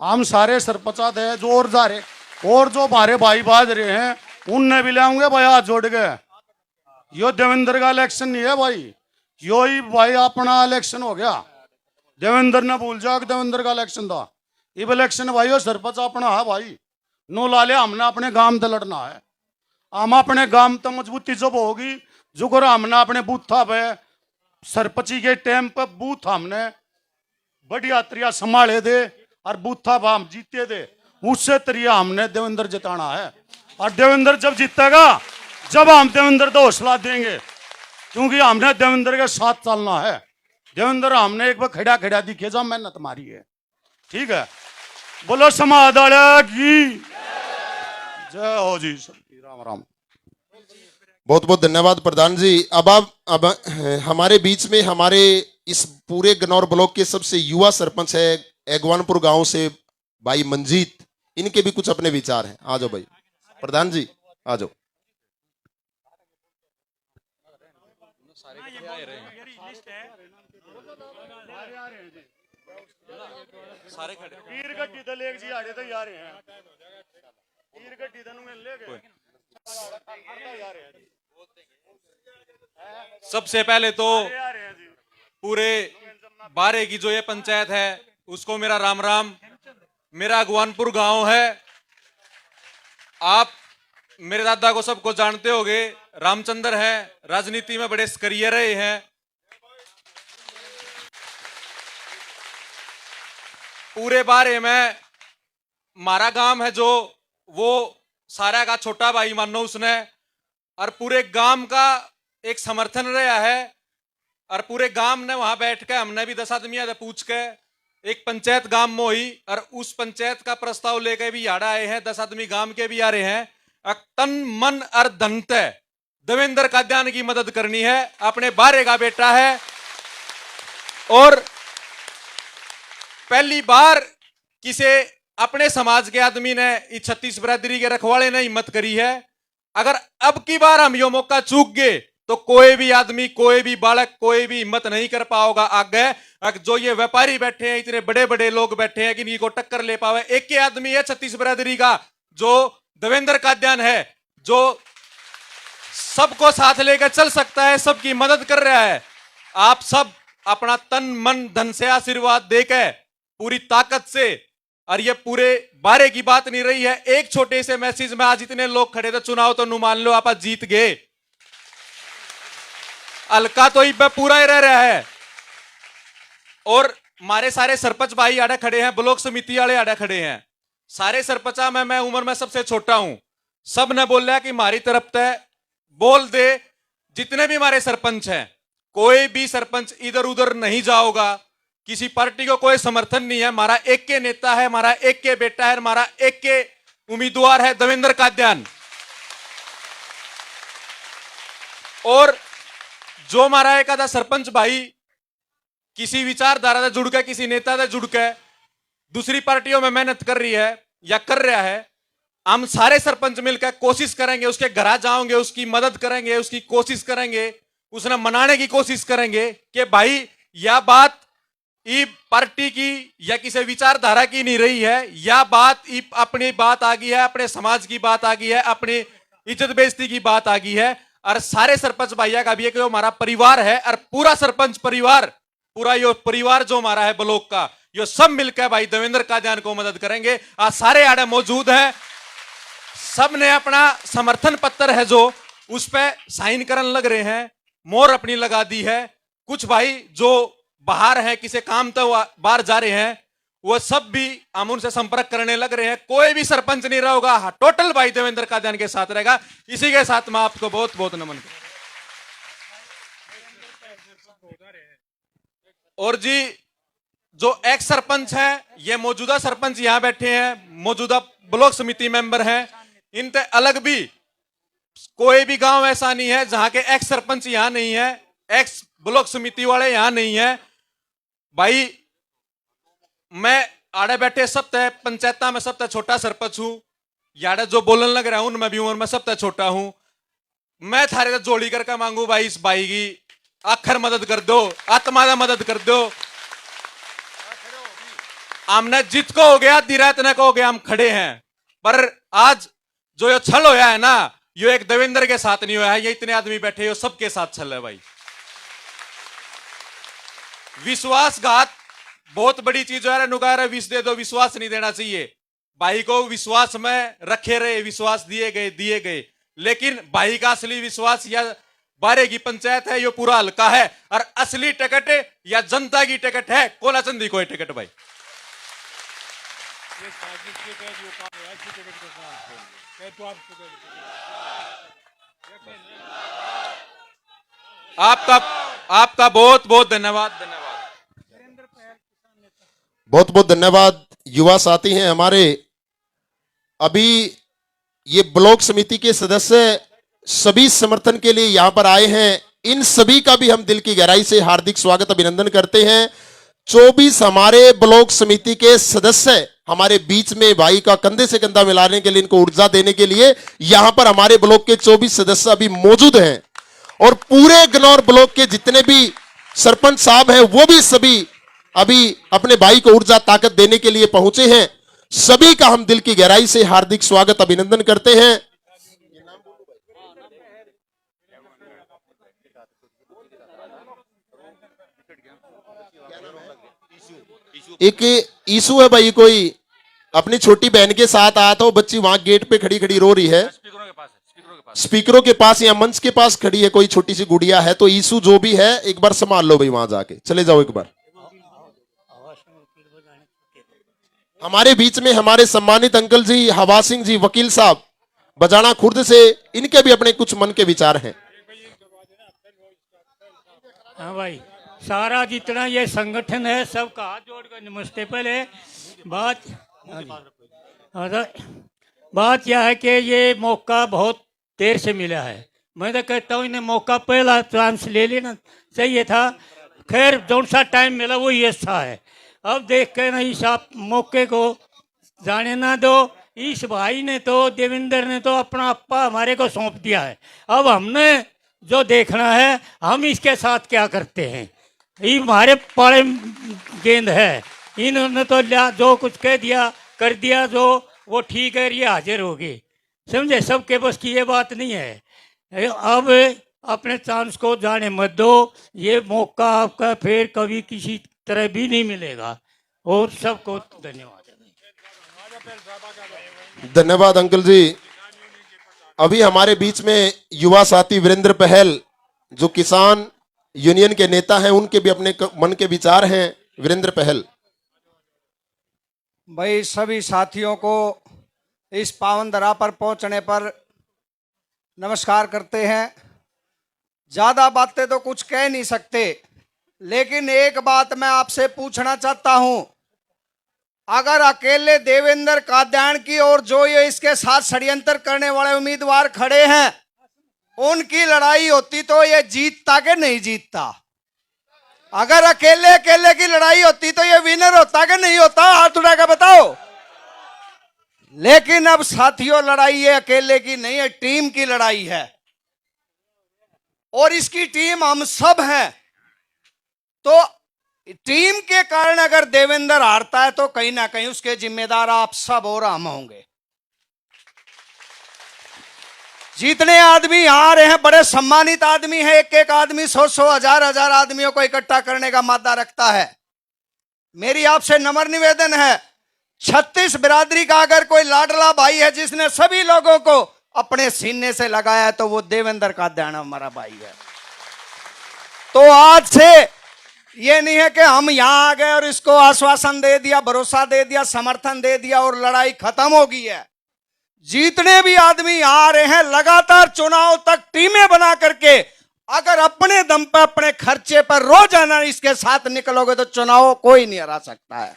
हम सारे सरपंच है जो और जा रहे, और जो हमारे भाई बाज रहे हैं उनने भी लाऊंगे भाई हाथ जोड़ के। यो देवेंद्र का इलेक्शन नहीं है भाई, यो ही भाई अपना इलेक्शन हो गया। देवेंद्र ने भूल जाओ कि देवेंद्र का इलेक्शन था, इब इलेक्शन भाई यो सरपंच अपना है भाई। नो लाले हमने अपने गांव से लड़ना है। हम अपने गांव तो मजबूती जब होगी जो करो, हमने अपने बूथा पे सरपंची के टाइम पे बूथ हमने बढ़िया तरिया संभाले दे और बूथा पे हम जीते दे, उससे तरिया हमने देवेंद्र जिताना है। और देवेंद्र जब जीतेगा, जब हम देवेंद्र को हौसला देंगे, क्योंकि हमने देवेंद्र के साथ चलना है। देवेंद्र हमने एक बार खड़ा खड़ा दिखे, जब मेहनत मारी है। ठीक है, बोलो समाधान की जय हो जी, सबकी राम राम। बहुत बहुत धन्यवाद प्रधान जी। अब हमारे बीच में हमारे इस पूरे गन्नौर ब्लॉक के सबसे युवा सरपंच है एगवानपुर गांव से भाई मंजीत, इनके भी कुछ अपने विचार हैं। आ जाओ भाई प्रधान जी, आ जाओ। सारे खड़े पीर गड्डी तो लेक जी आड़े तो यार हैं, पीर गड्डी तो नुमे ले गए। सबसे पहले तो पूरे बारे की जो ये पंचायत है उसको मेरा राम राम। मेरा अगवानपुर गांव है, आप मेरे दादा को सबको जानते होंगे, रामचंद्र हैं, राजनीति में बड़े सक्रिय रहे हैं। पूरे बारे में हमारा गांव है जो, वो सारा का छोटा भाई मानो उसने, और पूरे गांव का एक समर्थन रहा है। और पूरे गांव ने वहां बैठ के, हमने भी 10 आदमी पूछ के एक पंचायत गांव में हुई, और उस पंचायत का प्रस्ताव लेके भी याड़ा आए हैं। 10 आदमी गांव के भी आ रहे हैं। तन मन और धन से देवेंद्र काद्यान की मदद करनी है, अपने बारे का बेटा है। और पहली बार किसी अपने समाज के आदमी ने इस 36 बिरादरी के रखवाले ने हिम्मत करी है। अगर अब की बार हम यो मौका चूक गए तो कोई भी आदमी, कोई भी बालक, कोई भी हिम्मत नहीं कर पाओगा आगे। जो ये व्यापारी बैठे हैं, इतने बड़े बड़े लोग बैठे हैं कि इनको टक्कर ले पावे। एक ही आदमी है 36 बिरादरी का जो देवेंद्र काद्यान है, जो सबको साथ लेकर चल सकता है, सबकी मदद कर रहा है। आप सब अपना तन मन धन से आशीर्वाद देकर पूरी ताकत से, और ये पूरे बारे की बात नहीं रही है, एक छोटे से मैसेज में आज इतने लोग खड़े थे, चुनाव तो नु मान लो आप जीत गए। हल्का तो इब पूरा ही रह रहा है। और हमारे सारे सरपंच भाई आड़े खड़े हैं, ब्लॉक समिति वाले आड़े खड़े हैं। सारे सरपंचा में मैं उम्र में सबसे छोटा हूं। सब ने बोला कि हमारी तरफ से बोल दे, जितने भी हमारे सरपंच हैं, कोई भी सरपंच इधर उधर नहीं जाओगा, किसी पार्टी को कोई समर्थन नहीं है। हमारा एक के नेता है, हमारा एक के बेटा है, हमारा एक के उम्मीदवार है देवेंद्र काद्यान। और जो हमारा एक आधा सरपंच भाई किसी विचारधारा से जुड़ के, किसी नेता से जुड़ के दूसरी पार्टियों में मेहनत कर रही है या कर रहा है, हम सारे सरपंच मिलकर कोशिश करेंगे, उसके घर जाओगे, उसकी मदद करेंगे, उसकी कोशिश करेंगे, उसने मनाने की कोशिश करेंगे कि भाई यह बात ई पार्टी की या किसी विचारधारा की नहीं रही है, यह बात अपनी बात आ गई है, अपने समाज की बात आ गई है, अपनी इज्जत बेइज्जती की बात आ गई है। और सारे सरपंच भैया का भी है कि हमारा परिवार है, और पूरा सरपंच परिवार, पूरा यो परिवार जो हमारा है ब्लॉक का, यो सब मिलकर भाई देवेंद्र काद्यान को मदद करेंगे। आज सारे आड़े मौजूद हैं, सब ने अपना समर्थन पत्र है जो उस पर साइन करने लग रहे हैं, मोहर अपनी लगा दी है। कुछ भाई जो बाहर है, किसी काम तो बाहर जा रहे हैं, वो सब भी हम उनसे संपर्क करने लग रहे हैं। कोई भी सरपंच नहीं रहेगा, टोटल भाई देवेंद्र काद्यान के साथ रहेगा। इसी के साथ मैं आपको बहुत बहुत नमन करता हूं। और जी जो एक्स सरपंच है, ये मौजूदा सरपंच यहां बैठे हैं, मौजूदा ब्लॉक समिति मेंबर हैं, इनसे अलग भी कोई भी गांव ऐसा नहीं है जहां के एक्स सरपंच यहां नहीं है, एक्स ब्लॉक समिति वाले यहां नहीं है। भाई मैं आड़े बैठे सबसे पंचायत में सबसे छोटा सरपंच हूं, याडे जो बोलने लग रहा हूं उनमें भी उम्र में सबसे छोटा हूं। मैं थारे से जोड़ी करके मांगू भाई इस भाई की आखिर मदद कर दो, आत्मा का मदद कर दो। हमने जित को हो गया धीरा इतने को हो गया, हम खड़े हैं। पर आज जो ये छल होया है ना, ये एक देवेंद्र के साथ नहीं हुआ है, ये इतने आदमी बैठे हो सबके साथ छल है भाई। विश्वासघात बहुत बड़ी चीज है, नुकारा विष दे दो, विश्वास नहीं देना चाहिए। भाई को विश्वास में रखे रहे, विश्वास दिए गए, लेकिन भाई का असली विश्वास या बारे की पंचायत है, ये पूरा हल्का है, और असली टिकट या जनता की टिकट है कोला चंदी कोई टिकट भाई। ये साजिश के तहत जो काम है, ऐसी टिकट के साथ है तो आपका बहुत बहुत धन्यवाद। बहुत बहुत धन्यवाद। युवा साथी हैं हमारे, अभी ये ब्लॉक समिति के सदस्य सभी समर्थन के लिए यहां पर आए हैं। इन सभी का भी हम दिल की गहराई से हार्दिक स्वागत अभिनंदन करते हैं। 24 हमारे ब्लॉक समिति के सदस्य हमारे बीच में भाई का कंधे से कंधा मिलाने के लिए, इनको ऊर्जा देने के लिए यहां पर हमारे ब्लॉक के 24 सदस्य अभी मौजूद हैं, और पूरे गनौर ब्लॉक के जितने भी सरपंच साहब हैं वो भी सभी अभी अपने भाई को ऊर्जा ताकत देने के लिए पहुंचे हैं। सभी का हम दिल की गहराई से हार्दिक स्वागत अभिनंदन करते हैं। एक ईशू है भाई, कोई अपनी छोटी बहन के साथ आया था, वो बच्ची वहां गेट पे खड़ी खड़ी रो रही है, स्पीकरों के पास या मंच के पास खड़ी है, कोई छोटी सी गुड़िया है। तो ईशू जो भी है एक बार संभाल लो भाई, वहां जाके चले जाओ एक बार। हमारे बीच में हमारे सम्मानित अंकल जी हवा सिंह जी वकील साहब बजाना खुर्द से, इनके भी अपने कुछ मन के विचार हैं। हाँ भाई, सारा जितना ये संगठन है सबका हाथ जोड़कर नमस्ते। पहले बात यह है कि ये मौका बहुत देर से मिला है। मैं तो कहता हूँ इन्हें मौका पहला चांस ले लेना चाहिए था। खैर जौन सा टाइम मिला वो ये अच्छा है। अब देख के ना इस आप मौके को जाने ना दो। इस भाई ने तो, देवेंद्र ने तो अपना अप्पा हमारे को सौंप दिया है। अब हमने जो देखना है हम इसके साथ क्या करते हैं। ये हमारे पाले गेंद है, इन्होंने तो जो कुछ कह दिया कर दिया, जो वो ठीक है, ये हाजिर हो गए। समझे, सबके बस की ये बात नहीं है। अब अपने चांस को जाने मत दो। ये मौका आपका फिर कभी किसी तरह भी नहीं मिलेगा। और सबको धन्यवाद। धन्यवाद अंकल जी। अभी हमारे बीच में युवा साथी वीरेंद्र पहल जो किसान यूनियन के नेता हैं, उनके भी अपने मन के विचार हैं। वीरेंद्र पहल। भाई सभी साथियों को इस पावन धरा पर पहुंचने पर नमस्कार करते हैं। ज्यादा बातें तो कुछ कह नहीं सकते, लेकिन एक बात मैं आपसे पूछना चाहता हूं। अगर अकेले देवेंद्र कादयान की और जो ये इसके साथ षड्यंत्र करने वाले उम्मीदवार खड़े हैं उनकी लड़ाई होती तो ये जीतता कि नहीं जीतता? अगर अकेले अकेले की लड़ाई होती तो ये विनर होता कि नहीं होता? हाथ उठा के बताओ। लेकिन अब साथियों लड़ाई ये अकेले की नहीं है, टीम की लड़ाई है, और इसकी टीम हम सब हैं। तो टीम के कारण अगर देवेंद्र हारता है तो कहीं ना कहीं उसके जिम्मेदार आप सब और हम होंगे। जितने आदमी यहां आ रहे हैं बड़े सम्मानित आदमी हैं। एक एक आदमी 100-100, 1000-1000 आदमियों को इकट्ठा करने का मादा रखता है। मेरी आपसे नम्र निवेदन है, 36 बिरादरी का अगर कोई लाडला भाई है जिसने सभी लोगों को अपने सीने से लगाया है तो वो देवेंद्र कादयान हमारा भाई है। तो आज से ये नहीं है कि हम यहां आ गए और इसको आश्वासन दे दिया, भरोसा दे दिया, समर्थन दे दिया और लड़ाई खत्म हो गई है। जितने भी आदमी आ रहे हैं लगातार चुनाव तक टीमें बना करके अगर अपने दम पर अपने खर्चे पर रोजाना इसके साथ निकलोगे तो चुनाव कोई नहीं हरा सकता है।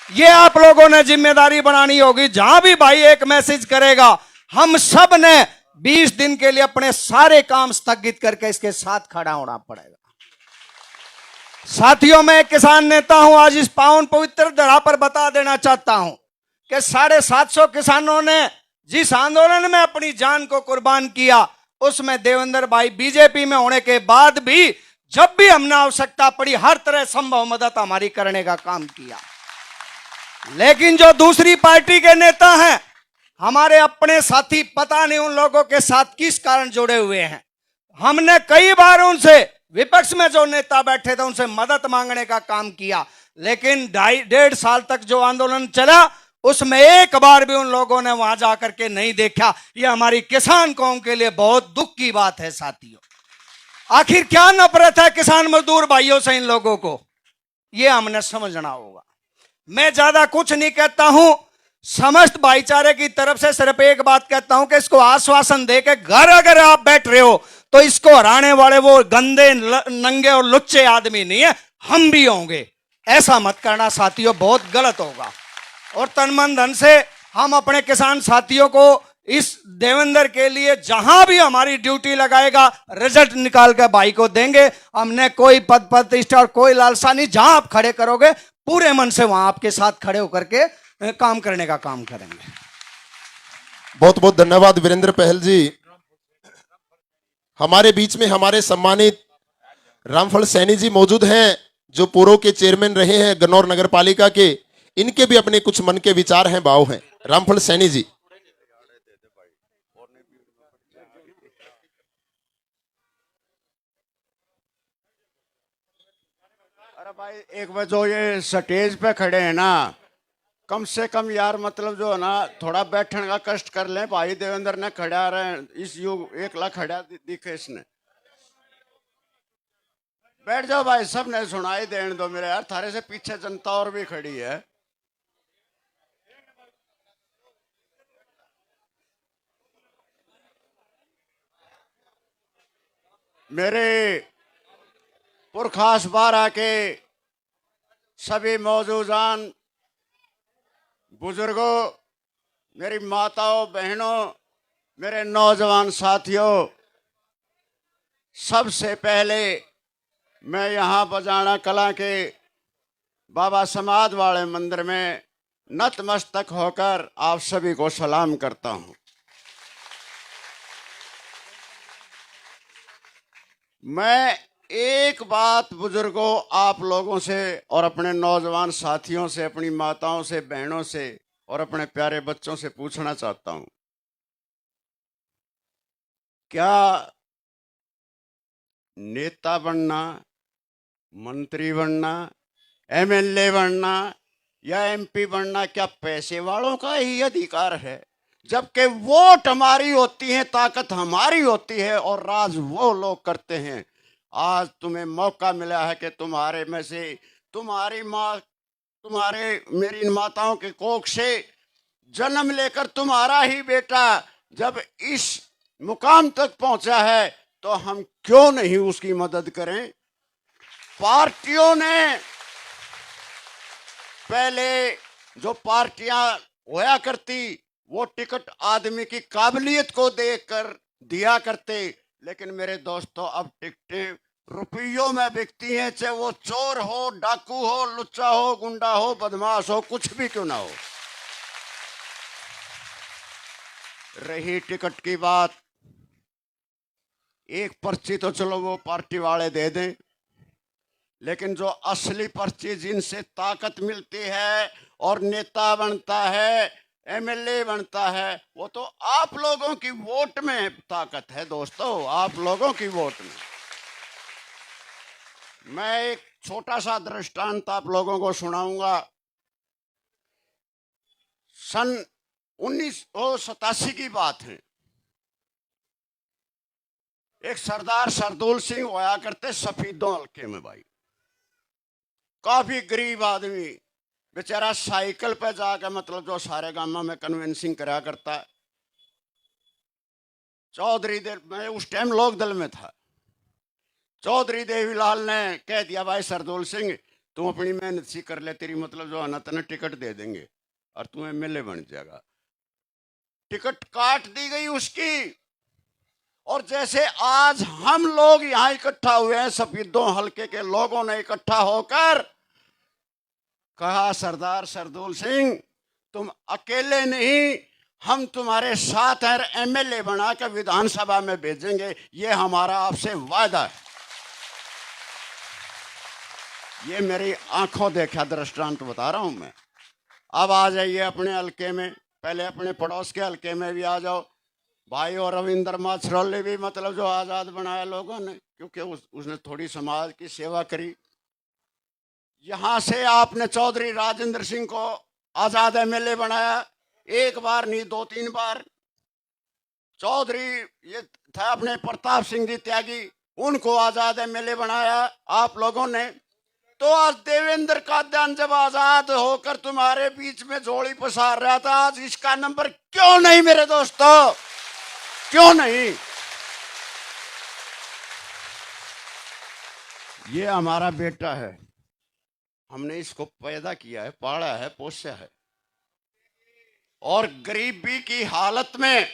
ये आप लोगों ने जिम्मेदारी बनानी होगी। जहां भी भाई एक मैसेज करेगा, हम सब ने 20 दिन के लिए अपने सारे काम स्थगित करके इसके साथ खड़ा होना पड़ेगा। साथियों, मैं एक किसान नेता हूं। आज इस पावन पवित्र धरा पर बता देना चाहता हूं कि 750 किसानों ने जिस आंदोलन में अपनी जान को कुर्बान किया, उसमें देवेंद्र भाई बीजेपी में होने के बाद भी जब भी हमने आवश्यकता पड़ी हर तरह संभव मदद हमारी करने का काम किया। लेकिन जो दूसरी पार्टी के नेता हैं, हमारे अपने साथी, पता नहीं उन लोगों के साथ किस कारण जुड़े हुए हैं। हमने कई बार उनसे, विपक्ष में जो नेता बैठे थे, उनसे मदद मांगने का काम किया, लेकिन 2.5 साल तक जो आंदोलन चला उसमें एक बार भी उन लोगों ने वहां जाकर के नहीं देखा। यह हमारी किसान कौम के लिए बहुत दुख की बात है। साथियों, आखिर क्या नफरत है किसान मजदूर भाइयों से इन लोगों को, यह हमने समझना होगा। मैं ज्यादा कुछ नहीं कहता हूं, समस्त भाईचारे की तरफ से सिर्फ एक बात कहता हूं कि इसको आश्वासन दे के घर अगर आप बैठ रहे हो तो इसको हराने वाले वो गंदे नंगे और लुच्चे आदमी नहीं है, हम भी होंगे। ऐसा मत करना साथियों, बहुत गलत होगा। और तन मन धन से हम अपने किसान साथियों को इस देवेंद्र के लिए जहां भी हमारी ड्यूटी लगाएगा रिजल्ट निकाल कर भाई को देंगे। हमने कोई पद प्रतिष्ठा और कोई लालसा नहीं। जहां आप खड़े करोगे पूरे मन से वहां आपके साथ खड़े होकर के काम करने का काम करेंगे। बहुत बहुत धन्यवाद वीरेंद्र पहल जी। हमारे बीच में हमारे सम्मानित रामफल सैनी जी मौजूद हैं, जो पूर्व के चेयरमैन रहे हैं गन्नौर नगर पालिका के। इनके भी अपने कुछ मन के विचार हैं, भाव हैं। रामफल सैनी जी। अरे भाई, एक बार जो ये स्टेज पे खड़े हैं ना, कम से कम यार मतलब जो है ना, थोड़ा बैठने का कष्ट कर लें। भाई देवेंद्र ने खड़ा रहे, इस युग एक लाख खड़ा दिखे इसने। बैठ जाओ भाई, सब ने सुनाई देने दो मेरे यार, थारे से पीछे जनता और भी खड़ी है। मेरे पुरखास बारह के सभी मौजूदान बुजुर्गों, मेरी माताओं बहनों, मेरे नौजवान साथियों, सबसे पहले मैं यहाँ बजाना कला के बाबा समाध वाले मंदिर में नतमस्तक होकर आप सभी को सलाम करता हूँ। मैं एक बात बुजुर्गों, आप लोगों से और अपने नौजवान साथियों से, अपनी माताओं से, बहनों से और अपने प्यारे बच्चों से पूछना चाहता हूं, क्या नेता बनना, मंत्री बनना, एमएलए बनना या एमपी बनना क्या पैसे वालों का ही अधिकार है? जबकि वोट हमारी होती है, ताकत हमारी होती है और राज वो लोग करते हैं। आज तुम्हें मौका मिला है कि तुम्हारे में से, तुम्हारी माँ, मेरी माताओं के कोख से जन्म लेकर तुम्हारा ही बेटा जब इस मुकाम तक पहुंचा है, तो हम क्यों नहीं उसकी मदद करें? पार्टियों ने पहले जो पार्टियां होया करती, वो टिकट आदमी की काबिलियत को देखकर दिया करते, लेकिन मेरे दोस्तों अब टिकटें रुपयों में बिकती हैं, चाहे वो चोर हो, डाकू हो, लुच्चा हो, गुंडा हो, बदमाश हो, कुछ भी क्यों ना हो। रही टिकट की बात, एक पर्ची तो चलो वो पार्टी वाले दे दें, लेकिन जो असली पर्ची जिनसे ताकत मिलती है और नेता बनता है, एमएलए बनता है, वो तो आप लोगों की वोट में ताकत है दोस्तों, आप लोगों की वोट में। मैं एक छोटा सा दृष्टांत आप लोगों को सुनाऊंगा। सन 1987 की बात है। एक सरदार सरदौल सिंह होया करते सफीदों हल्के में भाई, काफी गरीब आदमी, बेचारा साइकिल पे जाकर मतलब जो सारे गांव में कन्वेंसिंग करा करता है। चौधरी मैं उस टाइम लोकदल में था। चौधरी देवीलाल ने कह दिया भाई सरदौल सिंह तुम अपनी मेहनत सी कर ले, तेरी मतलब जो है ना तेने टिकट दे देंगे और तू एमएलए बन जाएगा। टिकट काट दी गई उसकी। और जैसे आज हम लोग यहां इकट्ठा हुए हैं, सफेदों हल्के के लोगों ने इकट्ठा होकर कहा सरदार सरदौल सिंह तुम अकेले नहीं, हम तुम्हारे साथ हैं, एमएलए बना कर विधानसभा में भेजेंगे, ये हमारा आपसे वादा है। ये मेरी आंखों देखा दृष्टांत बता रहा हूं मैं। अब आ जाइए अपने हल्के में, पहले अपने पड़ोस के हल्के में भी आ जाओ भाई। और रविंद्र माछरौली भी मतलब जो आज़ाद बनाया लोगों ने, क्योंकि उसने थोड़ी समाज की सेवा करी। यहां से आपने चौधरी राजेंद्र सिंह को आज़ाद एमएलए बनाया, एक बार नहीं 2-3 बार। चौधरी ये था अपने प्रताप सिंह जी त्यागी, उनको आज़ाद एमएलए बनाया आप लोगों ने। तो आज देवेंद्र कादयान जब आजाद होकर तुम्हारे बीच में झोली पसार रहा था, आज इसका नंबर क्यों नहीं मेरे दोस्तों, क्यों नहीं? ये हमारा बेटा है, हमने इसको पैदा किया है, पाला है, पोसा है। और गरीबी की हालत में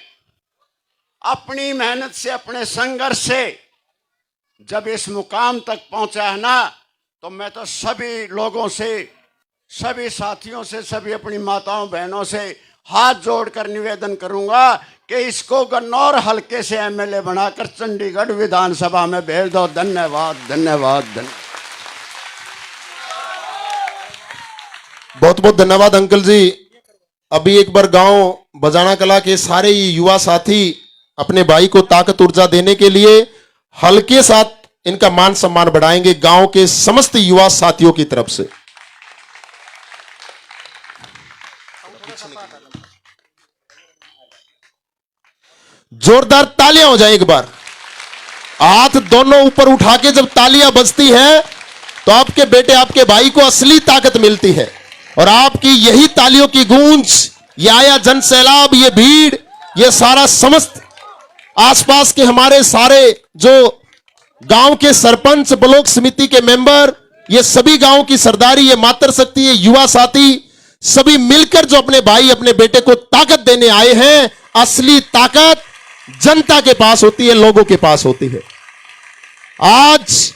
अपनी मेहनत से, अपने संघर्ष से जब इस मुकाम तक पहुंचा है ना, तो मैं तो सभी लोगों से, सभी साथियों से, सभी अपनी माताओं बहनों से हाथ जोड़कर निवेदन करूंगा कि इसको गन्नौर हल्के से एमएलए बनाकर चंडीगढ़ विधानसभा में भेज दो। धन्यवाद, धन्यवाद, धन्यवाद। बहुत बहुत धन्यवाद अंकल जी। अभी एक बार गांव बजाना कला के सारे युवा साथी अपने भाई को ताकत ऊर्जा देने के लिए हल्के साथ इनका मान सम्मान बढ़ाएंगे गांव के समस्त युवा साथियों की तरफ से। जोरदार तालियां हो जाए एक बार। हाथ दोनों ऊपर उठा के जब तालियां बजती हैं तो आपके बेटे, आपके भाई को असली ताकत मिलती है। और आपकी यही तालियों की गूंज, ये आया जन सैलाब, ये भीड़, ये सारा समस्त आसपास के हमारे सारे जो गांव के सरपंच, ब्लॉक समिति के मेंबर, ये सभी गांव की सरदारी, ये मातृ शक्ति, ये युवा साथी, सभी मिलकर जो अपने भाई, अपने बेटे को ताकत देने आए हैं। असली ताकत जनता के पास होती है, लोगों के पास होती है। आज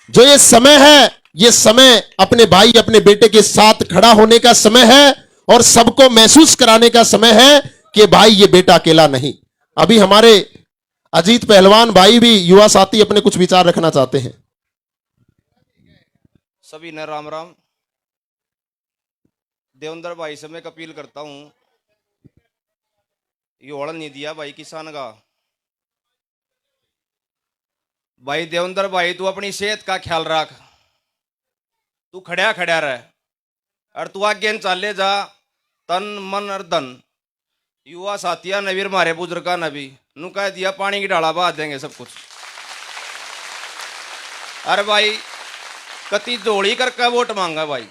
जो ये समय है, ये समय अपने भाई, अपने बेटे के साथ खड़ा होने का समय है और सबको महसूस कराने का समय है कि भाई ये बेटा अकेला नहीं। अभी हमारे अजीत पहलवान भाई भी, युवा साथी, अपने कुछ विचार रखना चाहते हैं। सभी ने राम राम। देवेंद्र भाई से मैं अपील करता हूं, ये ओढ़ नहीं दिया भाई किसान का। भाई देवेंद्र भाई, तू अपनी सेहत का ख्याल रख, तू खड़ा खड़ा रह और तू आगे चाले जा, तन मन और धन। युवा साथिया नवीर मारे बुजुर्गा नबी नु कह दिया पानी की डाला बहा देंगे सब कुछ। अरे भाई कति जोड़ी करके वोट मांगा भाई।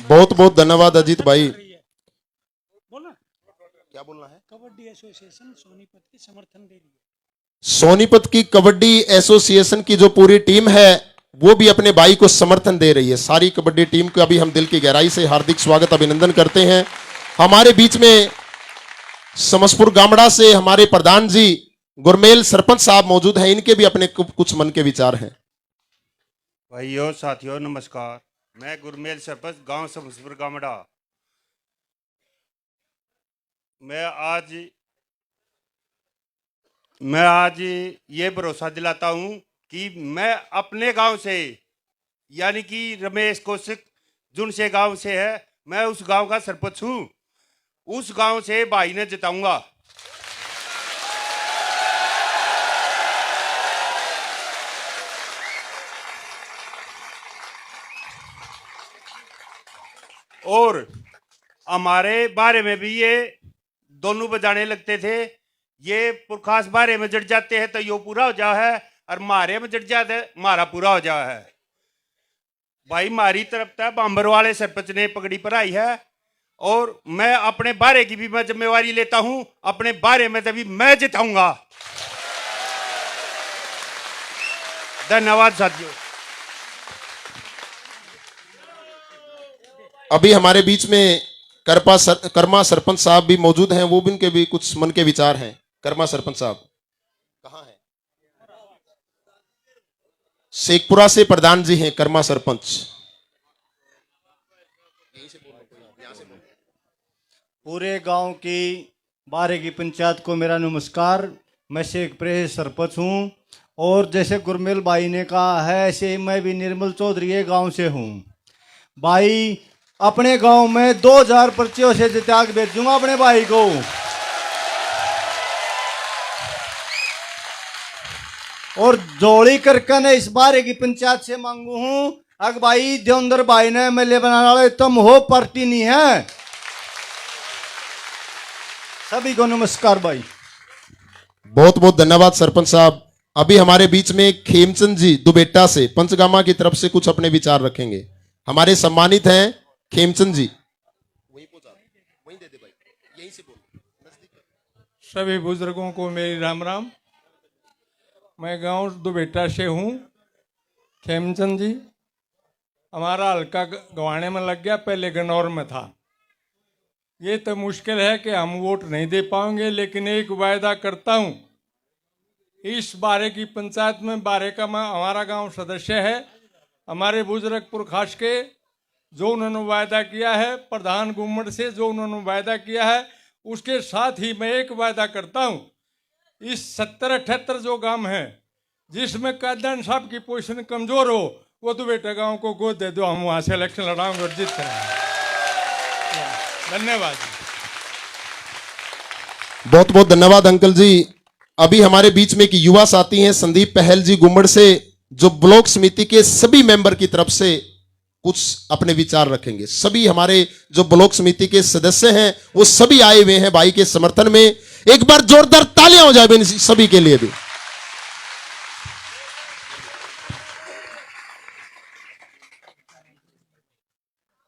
बहुत बहुत धन्यवाद अजीत भाई। क्या बोलना है? कबड्डी एसोसिएशन सोनीपत की समर्थन दे रही है। सोनीपत की कबड्डी एसोसिएशन की जो पूरी टीम है वो भी अपने भाई को समर्थन दे रही है। सारी कबड्डी टीम का भी हम दिल की गहराई से हार्दिक स्वागत, अभिनंदन करते हैं। हमारे बीच में समसपुर गामड़ा से हमारे प्रधान जी गुरमेल सरपंच साहब मौजूद हैं, इनके भी अपने कुछ मन के विचार हैं। भाइयों साथियों नमस्कार, मैं गुरमेल सरपंच गांव समसपुर गामड़ा। मैं आज ये भरोसा दिलाता हूं कि मैं अपने गांव से, यानी कि रमेश कौशिक जुन से गांव से है, मैं उस गांव का सरपंच हूं। उस गांव से भाई ने जिताऊंगा। और हमारे बारे में भी ये दोनों बजाने लगते थे। ये पुरखास बारे में जड़ जाते हैं तो यो पूरा हो जाओ है, और मारे में जड़ जाते मारा पूरा हो जाओ है। भाई मारी तरफ तक बांबर वाले सरपंच ने पगड़ी पराई है और मैं अपने बारे की भी मैं जिम्मेवारी लेता हूं। अपने बारे में तभी मैं जिताऊंगा। धन्यवाद साथियों। अभी हमारे बीच में कर्मा सरपंच साहब भी मौजूद हैं, वो भी उनके भी कुछ मन के विचार हैं। कर्मा सरपंच साहब कहाँ हैं? शेखपुरा से प्रधान जी हैं कर्मा सरपंच। पूरे गांव की बारे की पंचायत को मेरा नमस्कार। मैं शेखपुरा से सरपंच हूं और जैसे गुरमेल भाई ने कहा है ऐसे ही मैं भी निर्मल चौधरी गांव से हूं। भाई अपने गांव में 2000 पर्चियों से जिता के भेजूंगा अपने भाई को। और जोड़ी करके ने इस बारे की पंचायत से मांगू हूं अग भाई देवेंद्र भाई ने एमएलए बनाने वाले तुम हो, पार्टी नहीं है। सभी को नमस्कार भाई। बहुत बहुत धन्यवाद सरपंच साहब। अभी हमारे बीच में खेमचंद जी दुबेटा से पंचगामा की तरफ से कुछ अपने विचार रखेंगे। हमारे सम्मानित हैं खेमचंद जी। सभी बुजुर्गों को मेरी राम राम। मैं गांव दुबेटा से हूं। खेमचंद जी, हमारा हल्का गंवाने में लग गया, पहले गन्नौर में था। ये तो मुश्किल है कि हम वोट नहीं दे पाएंगे, लेकिन एक वायदा करता हूं, इस बारे की पंचायत में बारे का हमारा गांव सदस्य है। हमारे बुजुर्ग पुरखास के जो उन्होंने वायदा किया है, प्रधान गुम्मट से जो उन्होंने वायदा किया है, उसके साथ ही मैं एक वायदा करता हूं, इस 70-78 जो गांव है जिसमें कादन साहब की पोजीशन कमजोर हो, वो तो बेटा गांव को गोद दे दो, हम वहां से इलेक्शन लड़ाएंगे और जीत करेंगे। धन्यवाद। बहुत बहुत धन्यवाद अंकल जी। अभी हमारे बीच में एक युवा साथी हैं संदीप पहल जी गुम्मड़ से, जो ब्लॉक समिति के सभी मेंबर की तरफ से कुछ अपने विचार रखेंगे। सभी हमारे जो ब्लॉक समिति के सदस्य हैं वो सभी आए हुए हैं भाई के समर्थन में। एक बार जोरदार तालियां हो जाए इन सभी के लिए भी।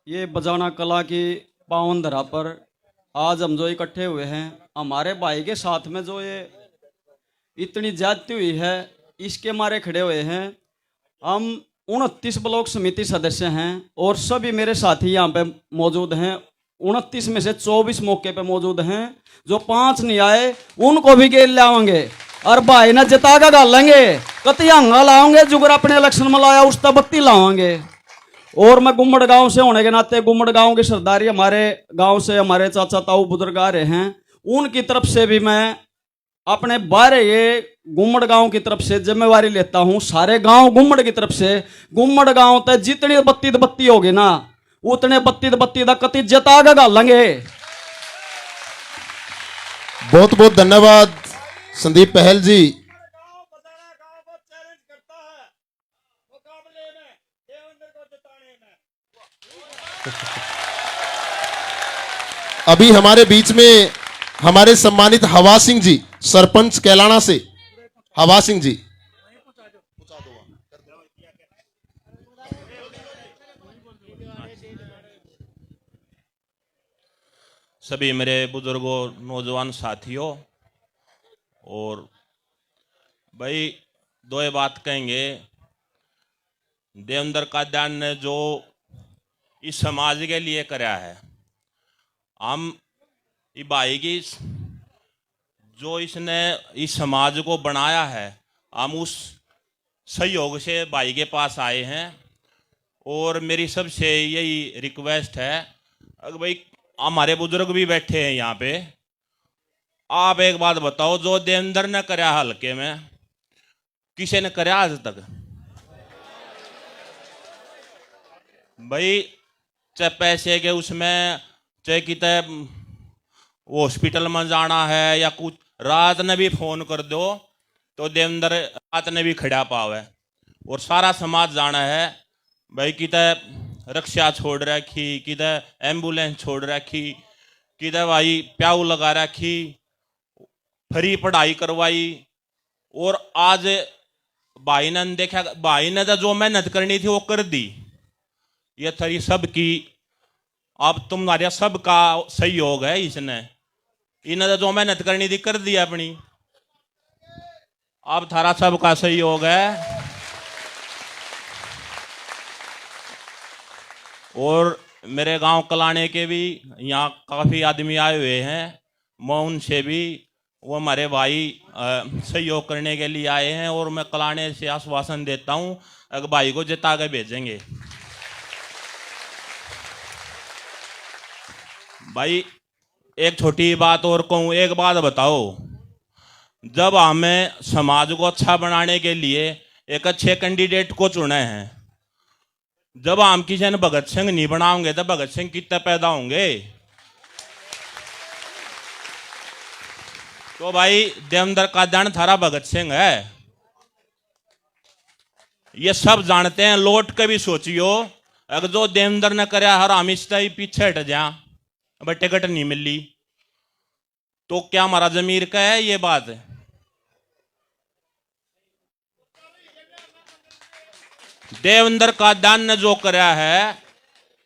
ये बजाना कला की पावन धरा पर आज हम जो इकट्ठे हुए हैं, हमारे भाई के साथ में जो ये इतनी ज्यादती हुई है, इसके मारे खड़े हुए हैं। हम 29 ब्लॉक समिति सदस्य हैं और सभी मेरे साथी यहाँ पे मौजूद हैं। 29 में से 24 मौके पे मौजूद हैं। जो 5 नहीं आए उनको भी गेल लाओगे और भाई ने जिता का गालेंगे, कतियांगा लाओगे, जुगर अपने इलेक्शन में लाया उस बत्ती लाओगे। और मैं गुम्मड़ गांव से होने के नाते गुम्मड़ गांव की सरदारी हमारे गांव से हमारे चाचा ताऊ बुजुर्ग आ रहे हैं, उनकी तरफ से भी मैं अपने बारे ये गुम्मड़ गांव की तरफ से जिम्मेवारी लेता हूं। सारे गांव गुम्मड़ की तरफ से, गुम्मड़ गांव तक जितनी बत्ती होगी ना, उतने बत्ती का कति जता के गालेंगे। बहुत बहुत धन्यवाद संदीप पहल जी। अभी हमारे बीच में हमारे सम्मानित हवा सिंह जी सरपंच कैलाना से, हवा सिंह जी। सभी मेरे बुजुर्गों, नौजवान साथियों, और भाई दो बात कहेंगे। देवेंद्र कादियान ने जो इस समाज के लिए करा है, हम ये भाई की जो इसने इस समाज को बनाया है, हम उस सहयोग से भाई के पास आए हैं। और मेरी सबसे यही रिक्वेस्ट है, अगर भाई हमारे बुजुर्ग भी बैठे हैं यहाँ पे, आप एक बात बताओ, जो देवेंद्र ने करा हल्के में, किसी ने करा आज तक? भाई चाहे पैसे के उसमें, चाहे कितने हॉस्पिटल में जाना है या कुछ, रात ने भी फोन कर दो तो देवेंद्र रात ने भी खड़ा पावे। और सारा समाज जाना है भाई, कितने रक्षा छोड़ रखी, कितने एम्बुलेंस छोड़ रखी, कितने भाई प्याऊ लगा रखी, फ्री पढ़ाई करवाई। और आज भाई ने देखा, भाई ने तो जो मेहनत करनी थी वो कर दी। ये थरी सबकी, अब तुम्हारे सबका सहयोग है। इसने इन्हें जो मेहनत करनी थी कर दी अपनी, अब थारा सबका सहयोग है। और मेरे गांव कलाने के भी यहाँ काफ़ी आदमी आए हुए हैं, मैं उनसे भी, वो हमारे भाई सहयोग करने के लिए आए हैं, और मैं कलाने से आश्वासन देता हूँ अगर भाई को जिता के भेजेंगे। भाई एक छोटी बात और कहूँ, एक बात बताओ, जब हमें समाज को अच्छा बनाने के लिए एक अच्छे कैंडिडेट को चुने हैं, जब हम किसी ने भगत सिंह नहीं बनाओगे तो भगत सिंह कितने पैदा होंगे? तो भाई देवेंद्र कादियान थारा भगत सिंह है, ये सब जानते हैं। लौट के भी सोचियो, अगर जो देवेंद्र ने कराया हर हम इससे ही पीछे हट जा, अब टिकट नहीं मिली, तो क्या हमारा जमीर का है ये बात? देवेंद्र कादियान ने जो कराया है,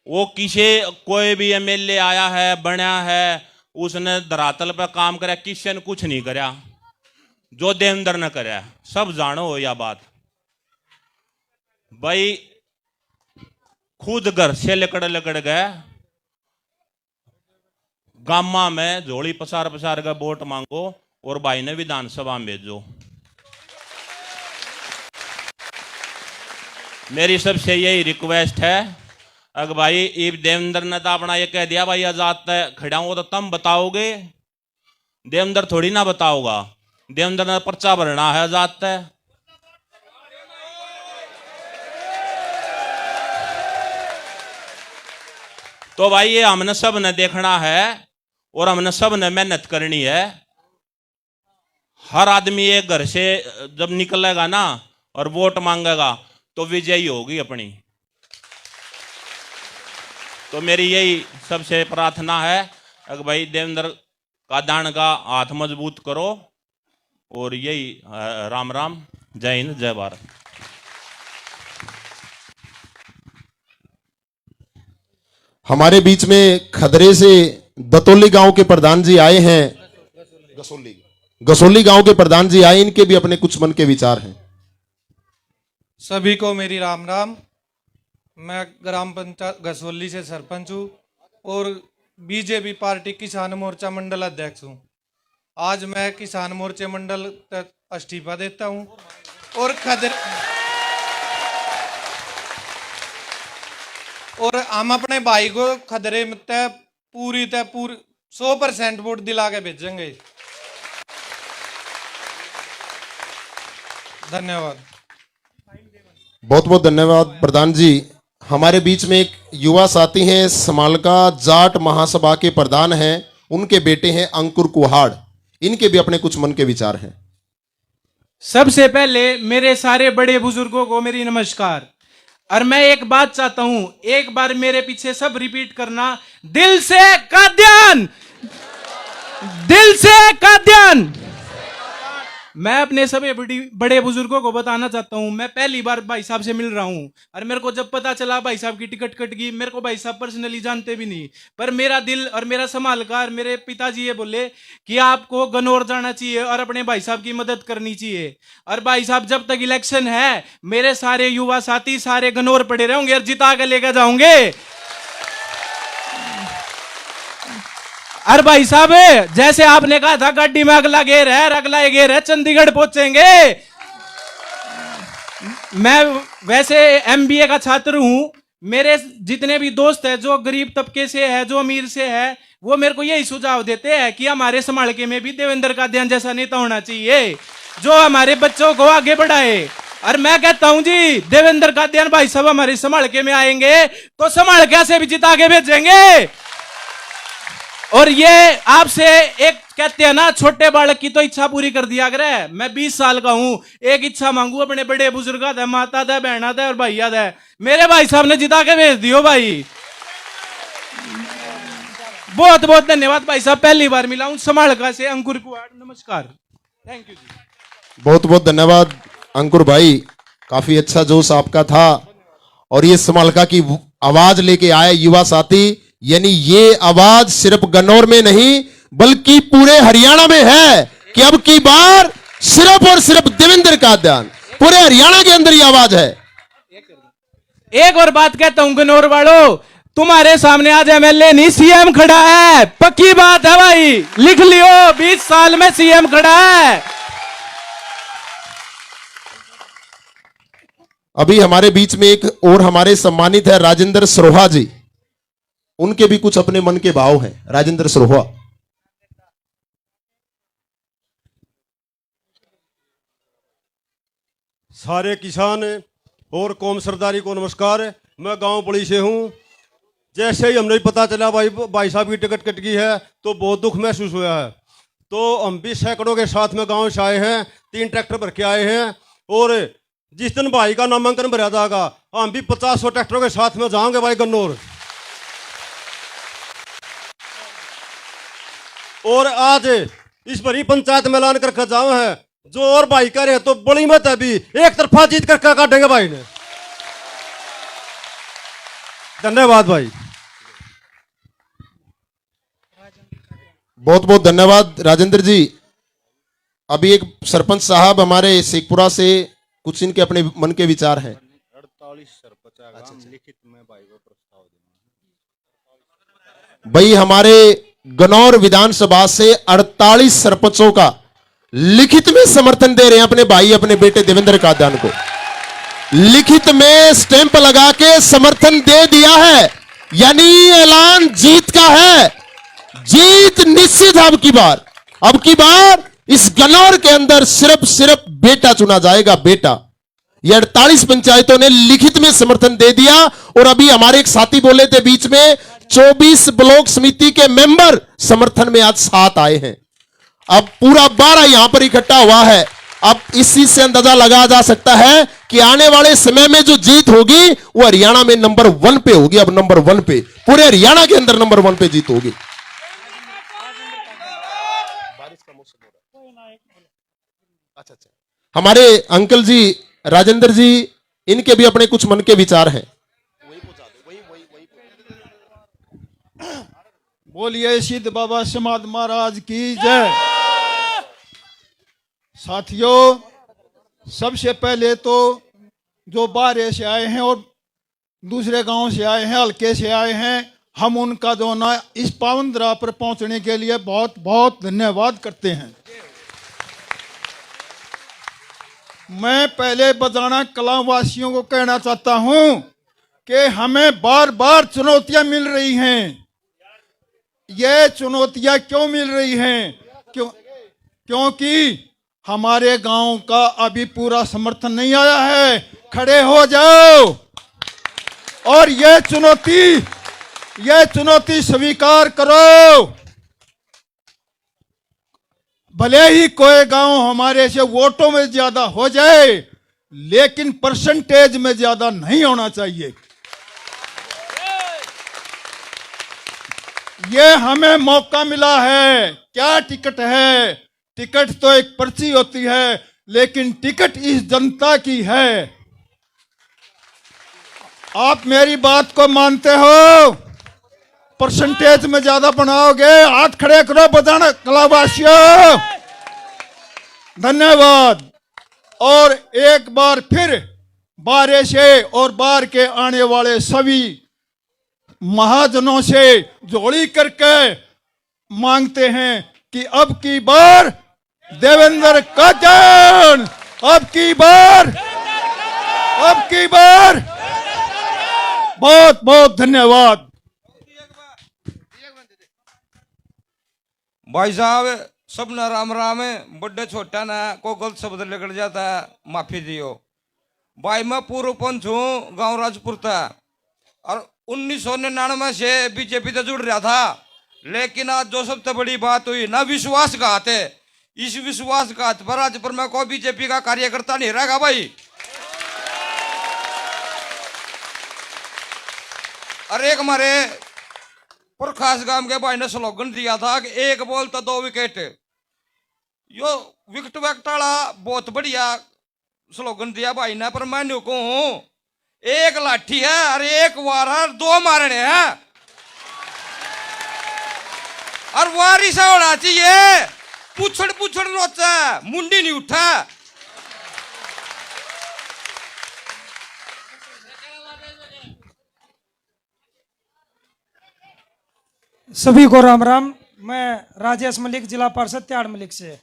वो किसी कोई भी एमएलए आया है बना है, उसने धरातल पर काम कराया, किसी ने कुछ नहीं कराया। जो देवेंद्र ने कराया सब जानो हो या बात। भाई खुद घर से लकड़ गए, गामा में झोली पसार पसार का वोट मांगो, और भाई ने विधानसभा में भेजो। मेरी सबसे यही रिक्वेस्ट है, अगर भाई इब देवेंद्र ने तो अपना ये कह दिया भाई आजाद खड़ा हूं, तो तुम बताओगे, देवेंद्र थोड़ी ना बताओगा। देवेंद्र ने पर्चा भरना है आजाद तय। तो भाई ये हमने सब ने देखना है, और हमने सब ने मेहनत करनी है। हर आदमी एक घर से जब निकलेगा ना और वोट मांगेगा तो विजयी होगी अपनी। तो मेरी यही सबसे प्रार्थना है, अगर भाई देवेंद्र कादियान का हाथ मजबूत करो, और यही राम राम, जय हिंद, जय भारत। हमारे बीच में खदरे से दतोली गांव के प्रधान जी आए हैं, गसोली गांव के प्रधान जी आए, इनके भी अपने कुछ मन के विचार हैं। सभी को मेरी राम राम। मैं ग्राम पंचायत गसोली से सरपंच हूँ और बीजेपी पार्टी किसान मोर्चा मंडल अध्यक्ष हूँ। आज मैं किसान मोर्चे मंडल तक इस्तीफा देता हूँ, और हम अपने भाई को खदरे में पूरी 100% वोट दिला के भेजेंगे। धन्यवाद। बहुत बहुत धन्यवाद प्रधान जी। हमारे बीच में एक युवा साथी हैं, समालका जाट महासभा के प्रधान हैं, उनके बेटे हैं अंकुर कुहाड़, इनके भी अपने कुछ मन के विचार हैं। सबसे पहले मेरे सारे बड़े बुजुर्गों को मेरी नमस्कार। और मैं एक बात चाहता हूं, एक बार मेरे पीछे सब रिपीट करना, दिल से कादियान, दिल से कादियान। मैं अपने सभी बड़े बुजुर्गों को बताना चाहता हूं, मैं पहली बार भाई साहब से मिल रहा हूं, और मेरे को जब पता चला भाई साहब की टिकट कट गई, मेरे को भाई साहब पर्सनली जानते भी नहीं, पर मेरा दिल और मेरा समालकार, मेरे पिताजी ये बोले कि आपको गनौर जाना चाहिए और अपने भाई साहब की मदद करनी चाहिए। और भाई साहब जब तक इलेक्शन है, मेरे सारे युवा साथी सारे गनौर पड़े रहेंगे और जिता के लेकर जाऊंगे। अरे भाई साहब, जैसे आपने कहा था गाड़ी में अगला घेर है, चंडीगढ़ पहुंचेंगे। मैं वैसे एमबीए का छात्र हूं, मेरे जितने भी दोस्त हैं जो गरीब तबके से है, जो अमीर से है, वो मेरे को यही सुझाव देते हैं कि हमारे समालके में भी देवेंद्र कादियान जैसा नेता होना चाहिए जो हमारे बच्चों को आगे बढ़ाए। और मैं कहता हूं जी, देवेंद्र कादियान भाई साहब हमारे समालके में आएंगे तो समालके से भी जिता के भेजेंगे। और ये आपसे एक कहते हैं ना, छोटे बालक की तो इच्छा पूरी कर दिया करे। मैं 20 साल का हूं, एक इच्छा मांगू अपने बड़े बुजुर्ग दा, माता दा, बहना दा और भैया दा। मेरे भाई साहब ने जिता के भेज दियो भाई। बहुत बहुत धन्यवाद भाई साहब, पहली बार मिला हूं समालका से अंकुर कुहाड़। नमस्कार, थैंक यू जी। बहुत बहुत धन्यवाद अंकुर भाई, काफी अच्छा जोश आपका था। और ये समालका की आवाज लेके आए युवा साथी, यानी ये आवाज सिर्फ गन्नौर में नहीं बल्कि पूरे हरियाणा में है कि अब की बार सिर्फ और सिर्फ देवेंद्र कादियान, पूरे हरियाणा के अंदर ये आवाज है। एक और बात कहता हूं गन्नौर वालों, तुम्हारे सामने आज एमएलए नहीं सीएम खड़ा है, पक्की बात है भाई, लिख लियो 20 साल में सीएम खड़ा है। अभी हमारे बीच में एक और हमारे सम्मानित है राजेंद्र सरोहा जी, उनके भी कुछ अपने मन के भाव हैं। राजेंद्र सरोहा। सारे किसान और कौम सरदारी को नमस्कार। मैं गांव बड़ी से हूं। जैसे ही हमने पता चला भाई साहब की टिकट कट गई है तो बहुत दुख महसूस हुआ है। तो हम भी सैकड़ों के साथ में गांव से आए हैं, 3 ट्रैक्टर भर के आए हैं और जिस दिन भाई का नामांकन भरा जाएगा हम भी 50 ट्रैक्टरों के साथ में जाएंगे भाई गन्नौर। और आज इस भरी पंचायत में ऐलान करके जाओ है, जो और भाई कह रहे हैं तो बड़ी मत है भी एक तरफा जीत करके काटेंगे भाई ने। धन्यवाद भाई। बहुत बहुत धन्यवाद राजेंद्र जी। अभी एक सरपंच साहब हमारे शेखपुरा से कुछ इनके अपने मन के विचार हैं। 48 सरपंच लिखित में भाई को प्रस्ताव देना। भाई हमारे गन्नौर विधानसभा से 48 सरपंचों का लिखित में समर्थन दे रहे हैं अपने भाई अपने बेटे देवेंद्र कादियान को। लिखित में स्टैंप लगा के समर्थन दे दिया है, यानी ऐलान जीत का है। जीत निश्चित है। अब की बार इस गन्नौर के अंदर सिर्फ बेटा चुना जाएगा, बेटा। ये 48 पंचायतों ने लिखित में समर्थन दे दिया। और अभी हमारे एक साथी बोले थे बीच में 24 ब्लॉक समिति के मेंबर समर्थन में आज साथ आए हैं। अब पूरा 12 यहां पर इकट्ठा हुआ है। अब इस चीज से अंदाजा लगाया जा सकता है कि आने वाले समय में जो जीत होगी वो हरियाणा में नंबर 1 पे होगी। अब नंबर 1 पे, पूरे हरियाणा के अंदर नंबर 1 पे जीत होगी। हमारे अंकल जी राजेंद्र जी, इनके भी अपने कुछ मन के विचार हैं। बोलिए सिद्ध बाबा समाध महाराज की जय। साथियों, सबसे पहले तो जो बाहर से आए हैं और दूसरे गांव से आए हैं, हल्के से आए हैं, हम उनका जो ना इस पावन धरा पर पहुंचने के लिए बहुत बहुत धन्यवाद करते हैं। मैं पहले बजाना कला वासियों को कहना चाहता हूं कि हमें बार बार चुनौतियां मिल रही हैं। ये चुनौतियां क्यों मिल रही हैं? क्योंकि हमारे गांव का अभी पूरा समर्थन नहीं आया है। खड़े हो जाओ और ये चुनौती स्वीकार करो। भले ही कोई गांव हमारे से वोटों में ज्यादा हो जाए, लेकिन परसेंटेज में ज्यादा नहीं होना चाहिए। ये हमें मौका मिला है। क्या टिकट है? टिकट तो एक पर्ची होती है, लेकिन टिकट इस जनता की है। आप मेरी बात को मानते हो? परसेंटेज में ज्यादा बनाओगे? हाथ खड़े करो बजाना कलावासियों। धन्यवाद। और एक बार फिर बाहर से और बाहर के आने वाले सभी महाजनों से जोड़ी करके मांगते हैं कि अब की बार देवेंद्र कादियान, अब की बार बहुत बहुत धन्यवाद। भाई साहब, सब ना राम राम है। बड़े छोटा ना को गलत शब्द निकल जाता है, माफी दियो भाई। मैं पूर्व पंच हूँ, गांव राजपुर था, और 1999 से बीजेपी से जुड़ रहा था। लेकिन आज जो सबसे बड़ी बात हुई ना, विश्वासघात है। इस विश्वासघात पर आज पर मैं कोई बीजेपी का कार्यकर्ता नहीं रहेगा भाई। अरे एक हमारे प्रकाश गांव के भाई ने स्लोगन दिया था कि 1 बॉल तो 2 विकेट। यो विकेट वाला बहुत बढ़िया स्लोगन दिया भाई ने, पर मैं कहूँ एक लाठी है और एक वार है और 2 मारने हैं। और वारी सा होना चाहिए, पुछड़ पुछड़ नोचा, मुंडी नहीं उठा। सभी को राम राम। मैं राजेश मलिक, जिला पार्षद त्याड़ मलिक से,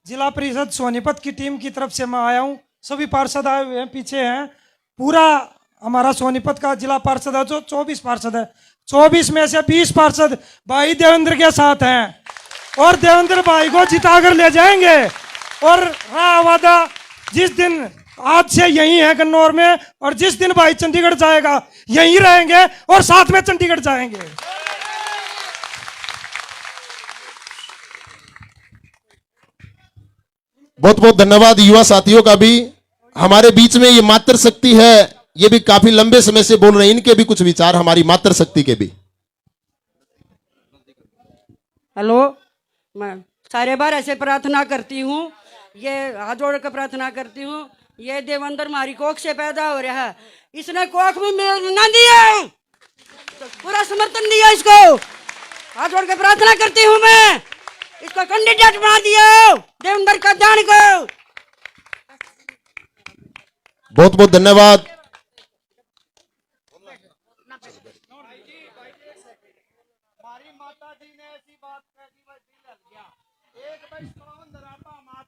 जिला परिषद सोनीपत की टीम की तरफ से मैं आया हूँ। सभी पार्षद आए हुए हैं, पीछे हैं। पूरा हमारा सोनीपत का जिला पार्षद है जो 24 पार्षद है, 24 में से 20 पार्षद भाई देवेंद्र के साथ हैं और देवेंद्र भाई को जिताकर ले जाएंगे। और रहा वादा, जिस दिन आज से यही है गन्नौर में, और जिस दिन भाई चंडीगढ़ जाएगा यहीं रहेंगे और साथ में चंडीगढ़ जाएंगे। बहुत बहुत धन्यवाद युवा साथियों का भी। हमारे बीच में ये मातृशक्ति है, ये भी काफी लंबे समय से बोल रहे हैं, इनके भी कुछ विचार हमारी मातृशक्ति के भी। हेलो, मैं सारे बार ऐसे प्रार्थना करती हूँ, ये हाथ जोड़ कर प्रार्थना करती हूँ। ये देवेंद्र हमारी कोख से पैदा हो रहा है, इसने कोख में मेल ना दिया, तो पूरा समर्थन दिया इसको। हाथ जोड़ कर प्रार्थना करती हूँ मैं, इसको कैंडिडेट बना दिया देवेंद्र का दान को। बहुत बहुत धन्यवाद।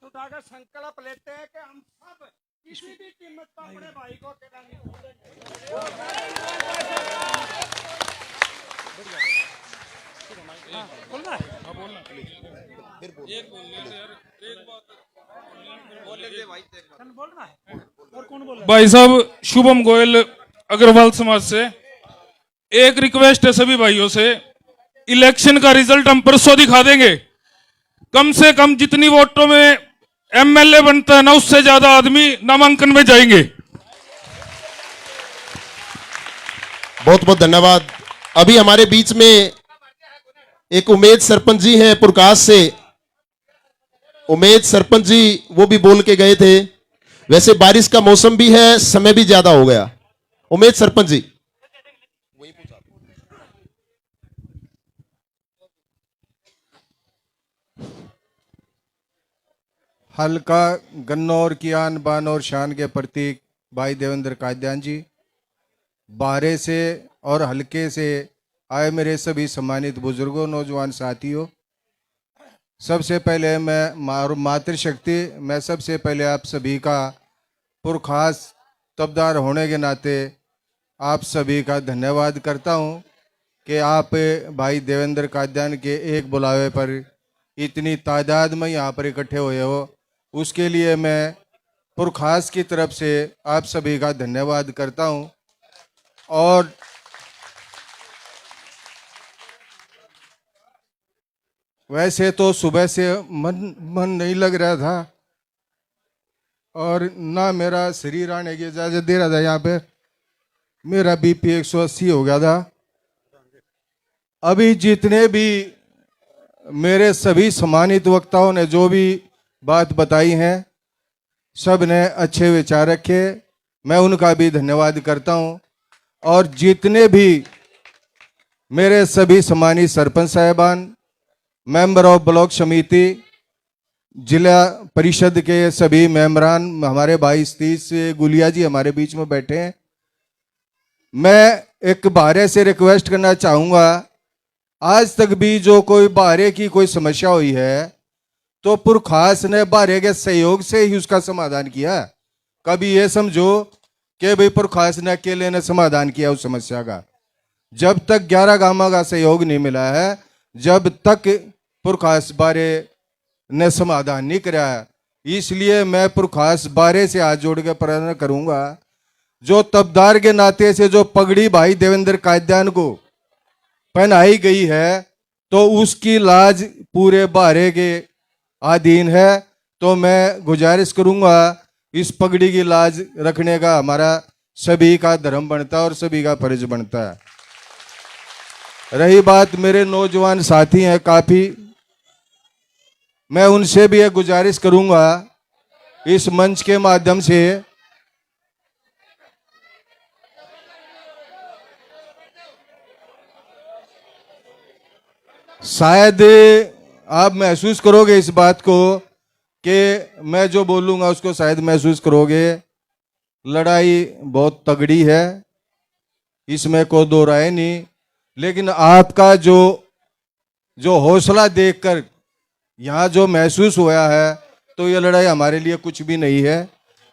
उठाकर संकल्प लेते हैं कि हम सब किसी भी कीमत पर अपने भाई को अकेला नहीं छोड़ेंगे। भाई साहब, शुभम गोयल अग्रवाल समाज से एक रिक्वेस्ट है सभी भाइयों से, इलेक्शन का रिजल्ट हम परसों दिखा देंगे। कम से कम जितनी वोटों में एमएलए बनता है ना, उससे ज्यादा आदमी नामांकन में जाएंगे। बहुत बहुत धन्यवाद। अभी हमारे बीच में एक उमेद सरपंच जी हैं पुरकाश से। उमेद सरपंच जी वो भी बोल के गए थे। वैसे बारिश का मौसम भी है, समय भी ज्यादा हो गया। उमेद सरपंच जी। हल्का गन्नौर की आन बान और शान के प्रतीक भाई देवेंद्र कादियान जी, बाहरे से और हल्के से आए मेरे सभी सम्मानित बुजुर्गों, नौजवान साथियों, सबसे पहले मैं मातृशक्ति, मैं सबसे पहले आप सभी का पुरखास तबदार होने के नाते आप सभी का धन्यवाद करता हूं कि आप भाई देवेंद्र कादियान के एक बुलावे पर इतनी तादाद में यहाँ पर इकट्ठे हुए हो। उसके लिए मैं पुरखास की तरफ से आप सभी का धन्यवाद करता हूं। और वैसे तो सुबह से मन नहीं लग रहा था और ना मेरा शरीर आने की इजाज़त दे रहा था। यहाँ पे मेरा बीपी 180 हो गया था। अभी जितने भी मेरे सभी सम्मानित वक्ताओं ने जो भी बात बताई हैं, सब ने अच्छे विचार रखे, मैं उनका भी धन्यवाद करता हूं। और जितने भी मेरे सभी सम्मानित सरपंच साहिबान, मेंबर ऑफ ब्लॉक समिति, जिला परिषद के सभी मेंबरान, हमारे भाई सतीश गुलिया जी हमारे बीच में बैठे हैं। मैं एक बाहरे से रिक्वेस्ट करना चाहूँगा, आज तक भी जो कोई बाहरे की कोई समस्या हुई है तो पुरखास ने बाहरे के सहयोग से ही उसका समाधान किया। कभी ये समझो कि भाई पुरखास ने अकेले ने समाधान किया उस समस्या का। जब तक 11 गांवों का सहयोग नहीं मिला है, जब तक पुरखास बारे ने समाधान नहीं कराया, इसलिए मैं पुरखास बारे से हाथ जोड़ के प्रार्थना करूंगा, जो तबदार के नाते से जो पगड़ी भाई देवेंद्र कादियान को पहनाई गई है तो उसकी लाज पूरे बारे के अधीन है। तो मैं गुजारिश करूंगा, इस पगड़ी की लाज रखने का हमारा सभी का धर्म बनता है और सभी का फर्ज बनता है। रही बात मेरे नौजवान साथी हैं काफी, मैं उनसे भी एक गुजारिश करूंगा इस मंच के माध्यम से शायद आप महसूस करोगे इस बात को कि मैं जो बोलूँगा उसको शायद महसूस करोगे। लड़ाई बहुत तगड़ी है, इसमें कोई दो राय नहीं, लेकिन आपका जो हौसला देखकर यहाँ जो महसूस हुआ है तो ये लड़ाई हमारे लिए कुछ भी नहीं है।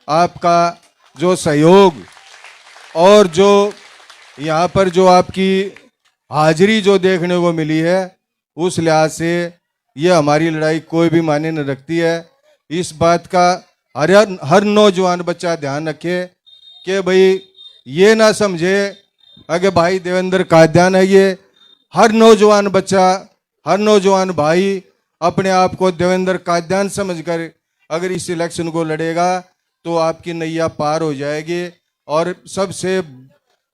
आपका जो सहयोग और जो यहाँ पर जो आपकी हाजिरी जो देखने को मिली है उस लिहाज से ये हमारी लड़ाई कोई भी मायने न रखती है। इस बात का हर नौजवान बच्चा ध्यान रखे कि भाई ये ना समझे अगर भाई देवेंद्र कादियान है। ये हर नौजवान बच्चा, हर नौजवान भाई अपने आप को देवेंद्र कादियान समझकर अगर इस इलेक्शन को लड़ेगा तो आपकी नैया पार हो जाएगी। और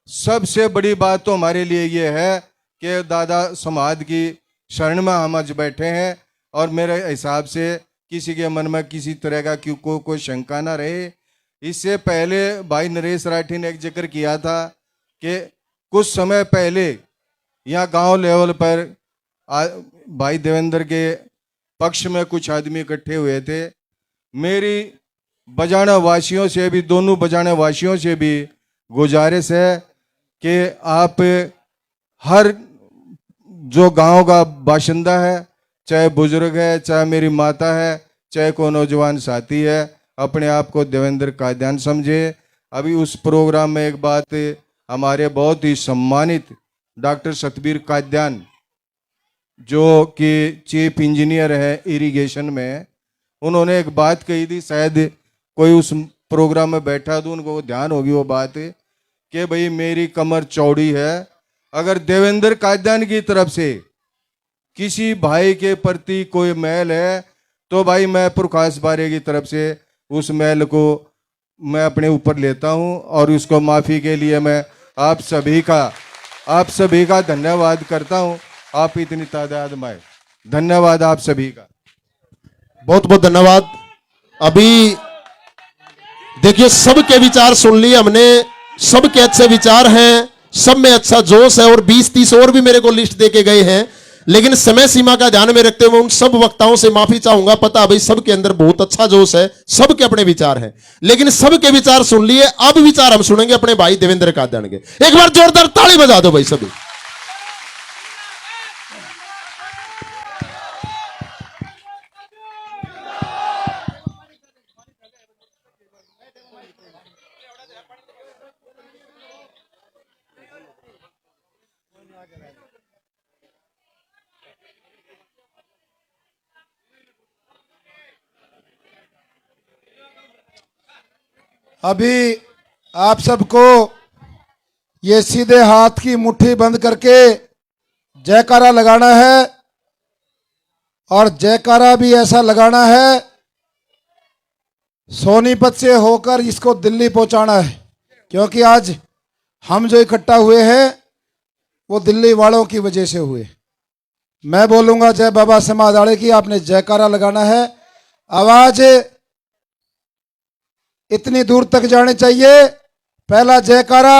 सबसे बड़ी बात तो हमारे लिए ये है कि दादा समाज की शरण में हम आज बैठे हैं और मेरे हिसाब से किसी के मन में किसी तरह का कोई शंका ना रहे। इससे पहले भाई नरेश राठी ने एक जिक्र किया था कि कुछ समय पहले यहाँ गांव लेवल पर भाई देवेंद्र के पक्ष में कुछ आदमी इकट्ठे हुए थे। मेरी बजाना वासियों से भी, दोनों बजाने वासियों से भी गुजारिश है कि आप हर जो गांव का बाशिंदा है, चाहे बुजुर्ग है, चाहे मेरी माता है, चाहे कोई नौजवान साथी है, अपने आप को देवेंद्र कादियान समझे। अभी उस प्रोग्राम में एक बात हमारे बहुत ही सम्मानित डॉक्टर सतबीर कादियान जो कि चीफ इंजीनियर है इरिगेशन में, उन्होंने एक बात कही थी, शायद कोई उस प्रोग्राम में बैठा तो उनको ध्यान होगी वो बात कि भाई मेरी कमर चौड़ी है, अगर देवेंद्र कादियान की तरफ से किसी भाई के प्रति कोई मैल है तो भाई मैं प्रकाश बारे की तरफ से उस मैल को मैं अपने ऊपर लेता हूं और उसको माफ़ी के लिए मैं आप सभी का धन्यवाद करता हूं। आप इतनी तादाद में आए, धन्यवाद आप सभी का, बहुत बहुत धन्यवाद। अभी देखिए सबके विचार सुन लिए हमने, सबके अच्छे विचार हैं, सब में अच्छा जोश है और 20-30 और भी मेरे को लिस्ट देके गए हैं, लेकिन समय सीमा का ध्यान में रखते हुए उन सब वक्ताओं से माफी चाहूंगा। पता भाई सबके अंदर बहुत अच्छा जोश है, सबके अपने विचार हैं, लेकिन सबके विचार सुन लिए। अब विचार हम सुनेंगे अपने भाई देवेंद्र कादियान के। एक बार जोरदार ताली बजा दो भाई सभी। अभी आप सबको ये सीधे हाथ की मुट्ठी बंद करके जयकारा लगाना है और जयकारा भी ऐसा लगाना है सोनीपत से होकर इसको दिल्ली पहुंचाना है, क्योंकि आज हम जो इकट्ठा हुए हैं वो दिल्ली वालों की वजह से हुए। मैं बोलूंगा जय बाबा समाधाड़े की, आपने जयकारा लगाना है। आवाज इतनी दूर तक जानी चाहिए। पहला जयकारा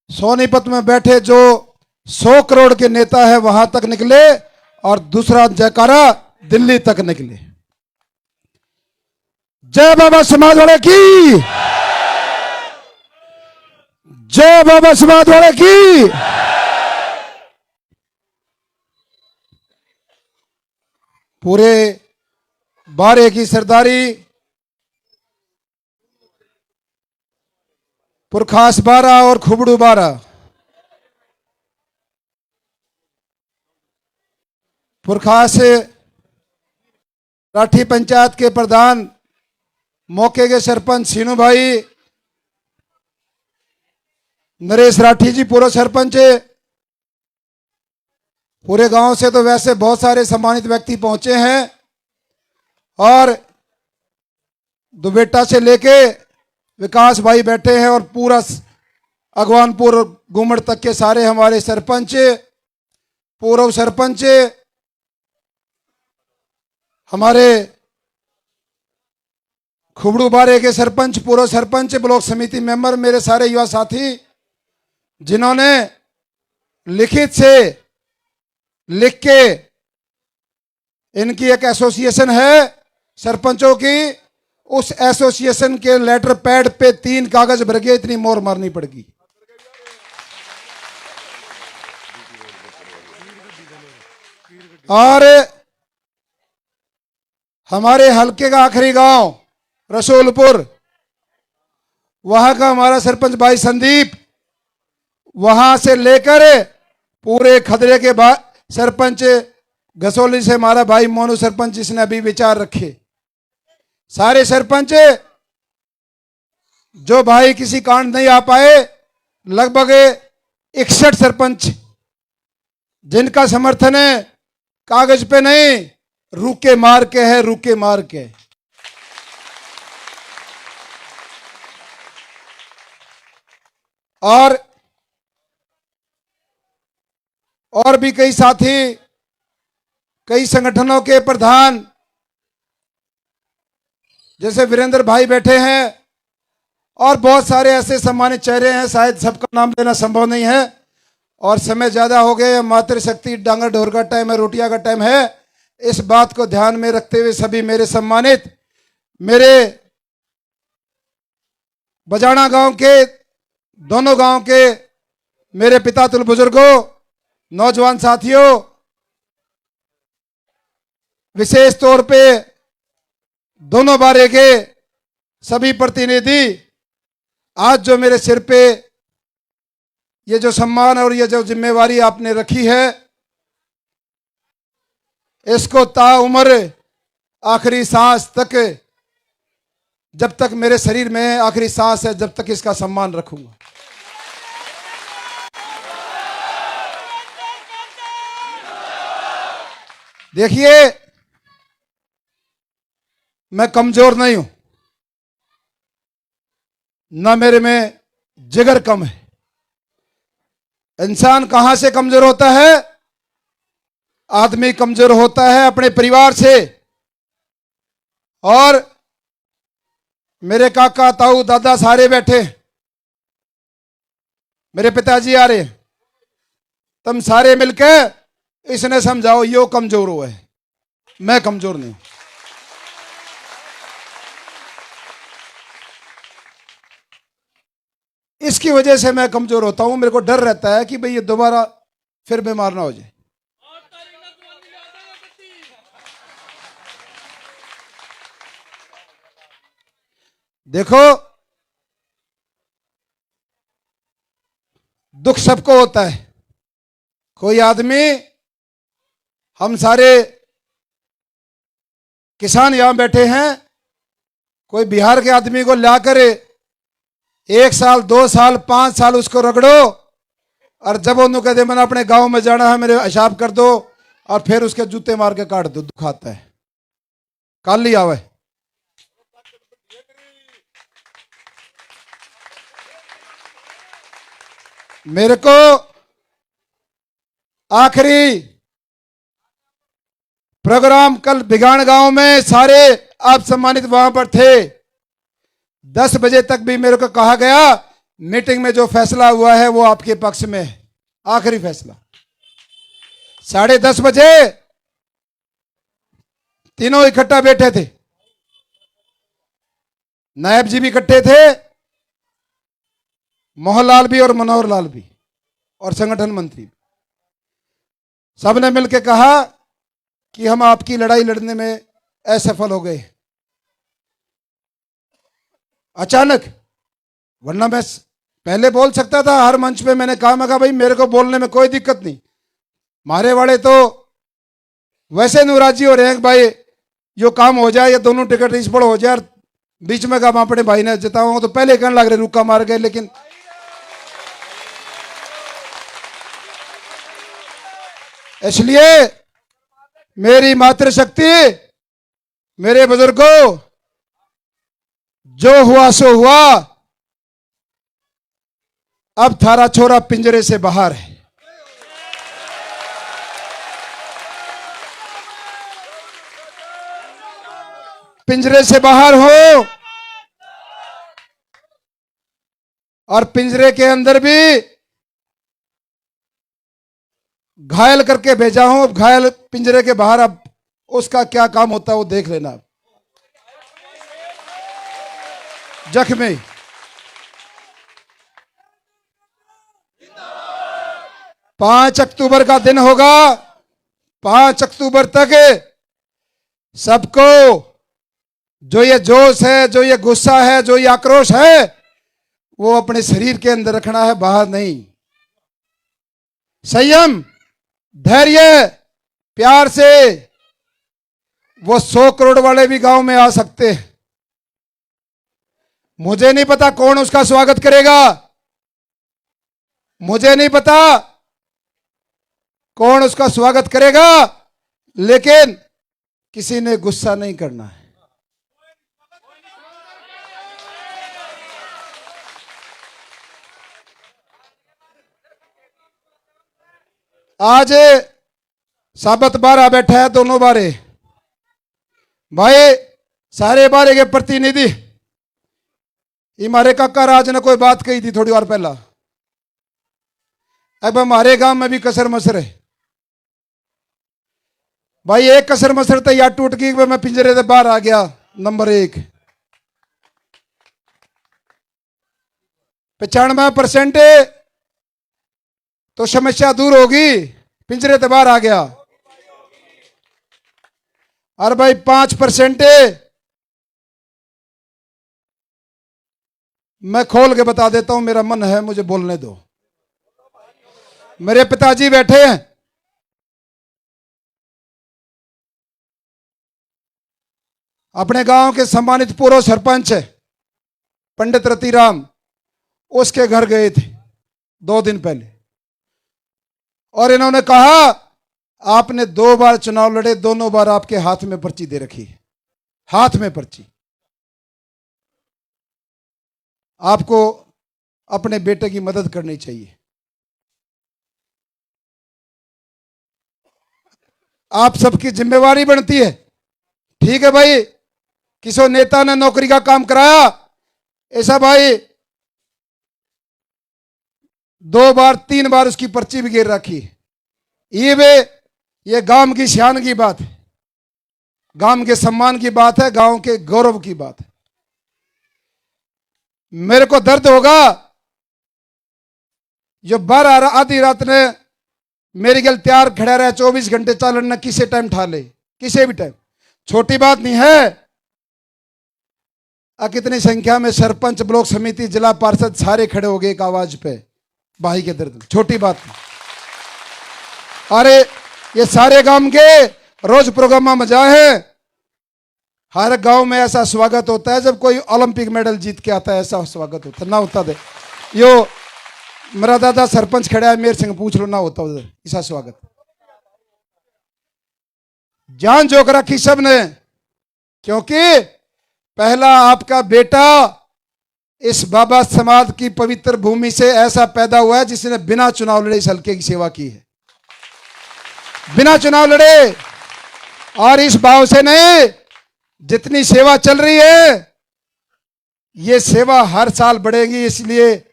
सोनीपत में बैठे जो 100 करोड़ के नेता है वहां तक निकले और दूसरा जयकारा दिल्ली तक निकले। जय बाबा समाज वाले की, जय बाबा समाज वाले की। पूरे बारे की सरदारी पुरखास 12 और खुबड़ू 12, पुरखास राठी पंचायत के प्रधान, मौके के सरपंच सीनू भाई, नरेश राठी जी पूर्व सरपंच। पूरे गांव से तो वैसे बहुत सारे सम्मानित व्यक्ति पहुंचे हैं और दुबेटा से लेके विकास भाई बैठे हैं और पूरा अगवानपुर गुमड़ तक के सारे हमारे सरपंच, पूर्व सरपंच, हमारे खुबड़ू बारे के सरपंच, पूर्व सरपंच, ब्लॉक समिति मेंबर, मेरे सारे युवा साथी जिन्होंने लिखित से लिख के इनकी एक एसोसिएशन है सरपंचों की, उस एसोसिएशन के लेटर पैड पे 3 कागज भर गए, इतनी मोर मारनी पड़ेगी। और हमारे हलके का आखिरी गांव रसूलपुर, वहां का हमारा सरपंच भाई संदीप, वहां से लेकर पूरे खदरे के बाद सरपंच गसोली से हमारा भाई मोनू सरपंच, जिसने अभी विचार रखे, सारे सरपंच जो भाई किसी कारण नहीं आ पाए, लगभग 61 सरपंच जिनका समर्थन है कागज पे नहीं, रूके मार के है, रूके मार के। और भी कई साथी, कई संगठनों के प्रधान, जैसे वीरेंद्र भाई बैठे हैं, और बहुत सारे ऐसे सम्मानित चेहरे हैं, शायद सबका नाम लेना संभव नहीं है और समय ज्यादा हो गए। मातृशक्ति डांगर ढोर का टाइम है, रोटिया का टाइम है। इस बात को ध्यान में रखते हुए सभी मेरे सम्मानित, मेरे बजाना गांव के, दोनों गांव के मेरे पिता तुल बुजुर्गों, नौजवान साथियों, विशेष तौर पे दोनों बारे के सभी प्रतिनिधि, आज जो मेरे सिर पे ये जो सम्मान और ये जो जिम्मेवारी आपने रखी है, इसको ताउम्र आखिरी सांस तक, जब तक मेरे शरीर में आखिरी सांस है, जब तक इसका सम्मान रखूंगा। देखिए, मैं कमजोर नहीं हूं, ना मेरे में जिगर कम है। इंसान कहां से कमजोर होता है? आदमी कमजोर होता है अपने परिवार से। और मेरे काका, ताऊ, दादा सारे बैठे, मेरे पिताजी आ रहे, तुम सारे मिलकर इसने समझाओ यो कमजोर हुआ है, मैं कमजोर नहीं। इसकी वजह से मैं कमजोर होता हूं। मेरे को डर रहता है कि भाई ये दोबारा फिर बीमार ना हो जाए। देखो, दुख सबको होता है। कोई आदमी, हम सारे किसान यहां बैठे हैं, कोई बिहार के आदमी को लाकर 1 साल, 2 साल, 5 साल उसको रगड़ो, और जब उन्होंने कहते मैंने अपने गांव में जाना है, मेरे हिसाब कर दो, और फिर उसके जूते मार के काट दो, दुख आता है। काल ही आवे। मेरे को आखिरी प्रोग्राम कल बिगाड़ गांव में, सारे आप सम्मानित वहां पर थे, 10 बजे तक भी मेरे को कहा गया मीटिंग में जो फैसला हुआ है वो आपके पक्ष में है, आखिरी फैसला। 10:30 बजे तीनों इकट्ठा बैठे थे, नायब जी भी इकट्ठे थे, मोहनलाल भी और मनोहर लाल भी, और संगठन मंत्री भी। सबने मिलकर कहा कि हम आपकी लड़ाई लड़ने में असफल हो गए अचानक, वरना मैं पहले बोल सकता था हर मंच पे। मैंने कहा, मैं कहा भाई मेरे को बोलने में कोई दिक्कत नहीं, मारे वाले तो वैसे नाराजी हो रहे हैं भाई यो काम हो जाए, या दोनों टिकट इस पर हो जाए। बीच में कहा अपने भाई ने जिताऊंगा, तो पहले कहने लग रहे रुका मार गए। लेकिन इसलिए मेरी मातृशक्ति, मेरे बुजुर्गों, जो हुआ सो हुआ, अब थारा छोरा पिंजरे से बाहर है। पिंजरे से बाहर हो, और पिंजरे के अंदर भी घायल करके भेजा हूं। अब घायल पिंजरे के बाहर अब उसका क्या काम होता है वो देख लेना। जख्मी 5 अक्टूबर का दिन होगा। 5 अक्टूबर तक सबको जो ये जोश है, जो ये गुस्सा है, जो ये आक्रोश है, वो अपने शरीर के अंदर रखना है, बाहर नहीं। संयम, धैर्य, प्यार से वो 100 करोड़ वाले भी गांव में आ सकते हैं। मुझे नहीं पता कौन उसका स्वागत करेगा, मुझे नहीं पता कौन उसका स्वागत करेगा, लेकिन किसी ने गुस्सा नहीं करना है। आज साबत बारह बैठा है, दोनों बारे भाई, सारे बारे के प्रतिनिधि। हमारे काका राज ने कोई बात कही थी थोड़ी बार पहला, अब हमारे गांव में भी कसर मसर है भाई। एक कसर मसर तो यार टूट गई, मैं पिंजरे से बाहर आ गया। नंबर 1, 95% तो समस्या दूर होगी, पिंजरे से बाहर आ गया। और भाई 5% मैं खोल के बता देता हूं, मेरा मन है, मुझे बोलने दो। मेरे पिताजी बैठे हैं, अपने गांव के सम्मानित पूर्व सरपंच पंडित रतिराम, उसके घर गए थे 2 दिन पहले, और इन्होंने कहा आपने 2 बार चुनाव लड़े, दोनों बार आपके हाथ में पर्ची दे रखी है, हाथ में पर्ची। आपको अपने बेटे की मदद करनी चाहिए। आप सबकी जिम्मेवारी बनती है, ठीक है भाई। किसी नेता ने नौकरी का काम कराया, ऐसा भाई 2 बार 3 बार उसकी पर्ची भी गिर रखी। ये गांव की शान की बात है, गांव के सम्मान की बात है, गांव के गौरव की बात है। मेरे को दर्द होगा जो 12 आधी रात ने मेरी गल तैयार खड़ा रहा, 24 घंटे चालन न किसी टाइम ठा ले, किसी भी टाइम, छोटी बात नहीं है। कितनी संख्या में सरपंच, ब्लॉक समिति, जिला पार्षद सारे खड़े हो गए एक आवाज पे, भाई के दर्द, छोटी बात नहीं। अरे ये सारे गांव के रोज प्रोग्राम में जाए, हर गांव में ऐसा स्वागत होता है जब कोई ओलंपिक मेडल जीत के आता है, ऐसा स्वागत होता है, ना होता दे। यो मेरा दादा सरपंच खड़ा है, मेरे संग पूछ लो, ना होता उधर ऐसा स्वागत। जान जोक रखी सबने, क्योंकि पहला आपका बेटा इस बाबा समाज की पवित्र भूमि से ऐसा पैदा हुआ है जिसने बिना चुनाव लड़े इस हल्के की सेवा की है, बिना चुनाव लड़े। और इस भाव से नहीं, जितनी सेवा चल रही है, ये सेवा हर साल बढ़ेगी, इसलिए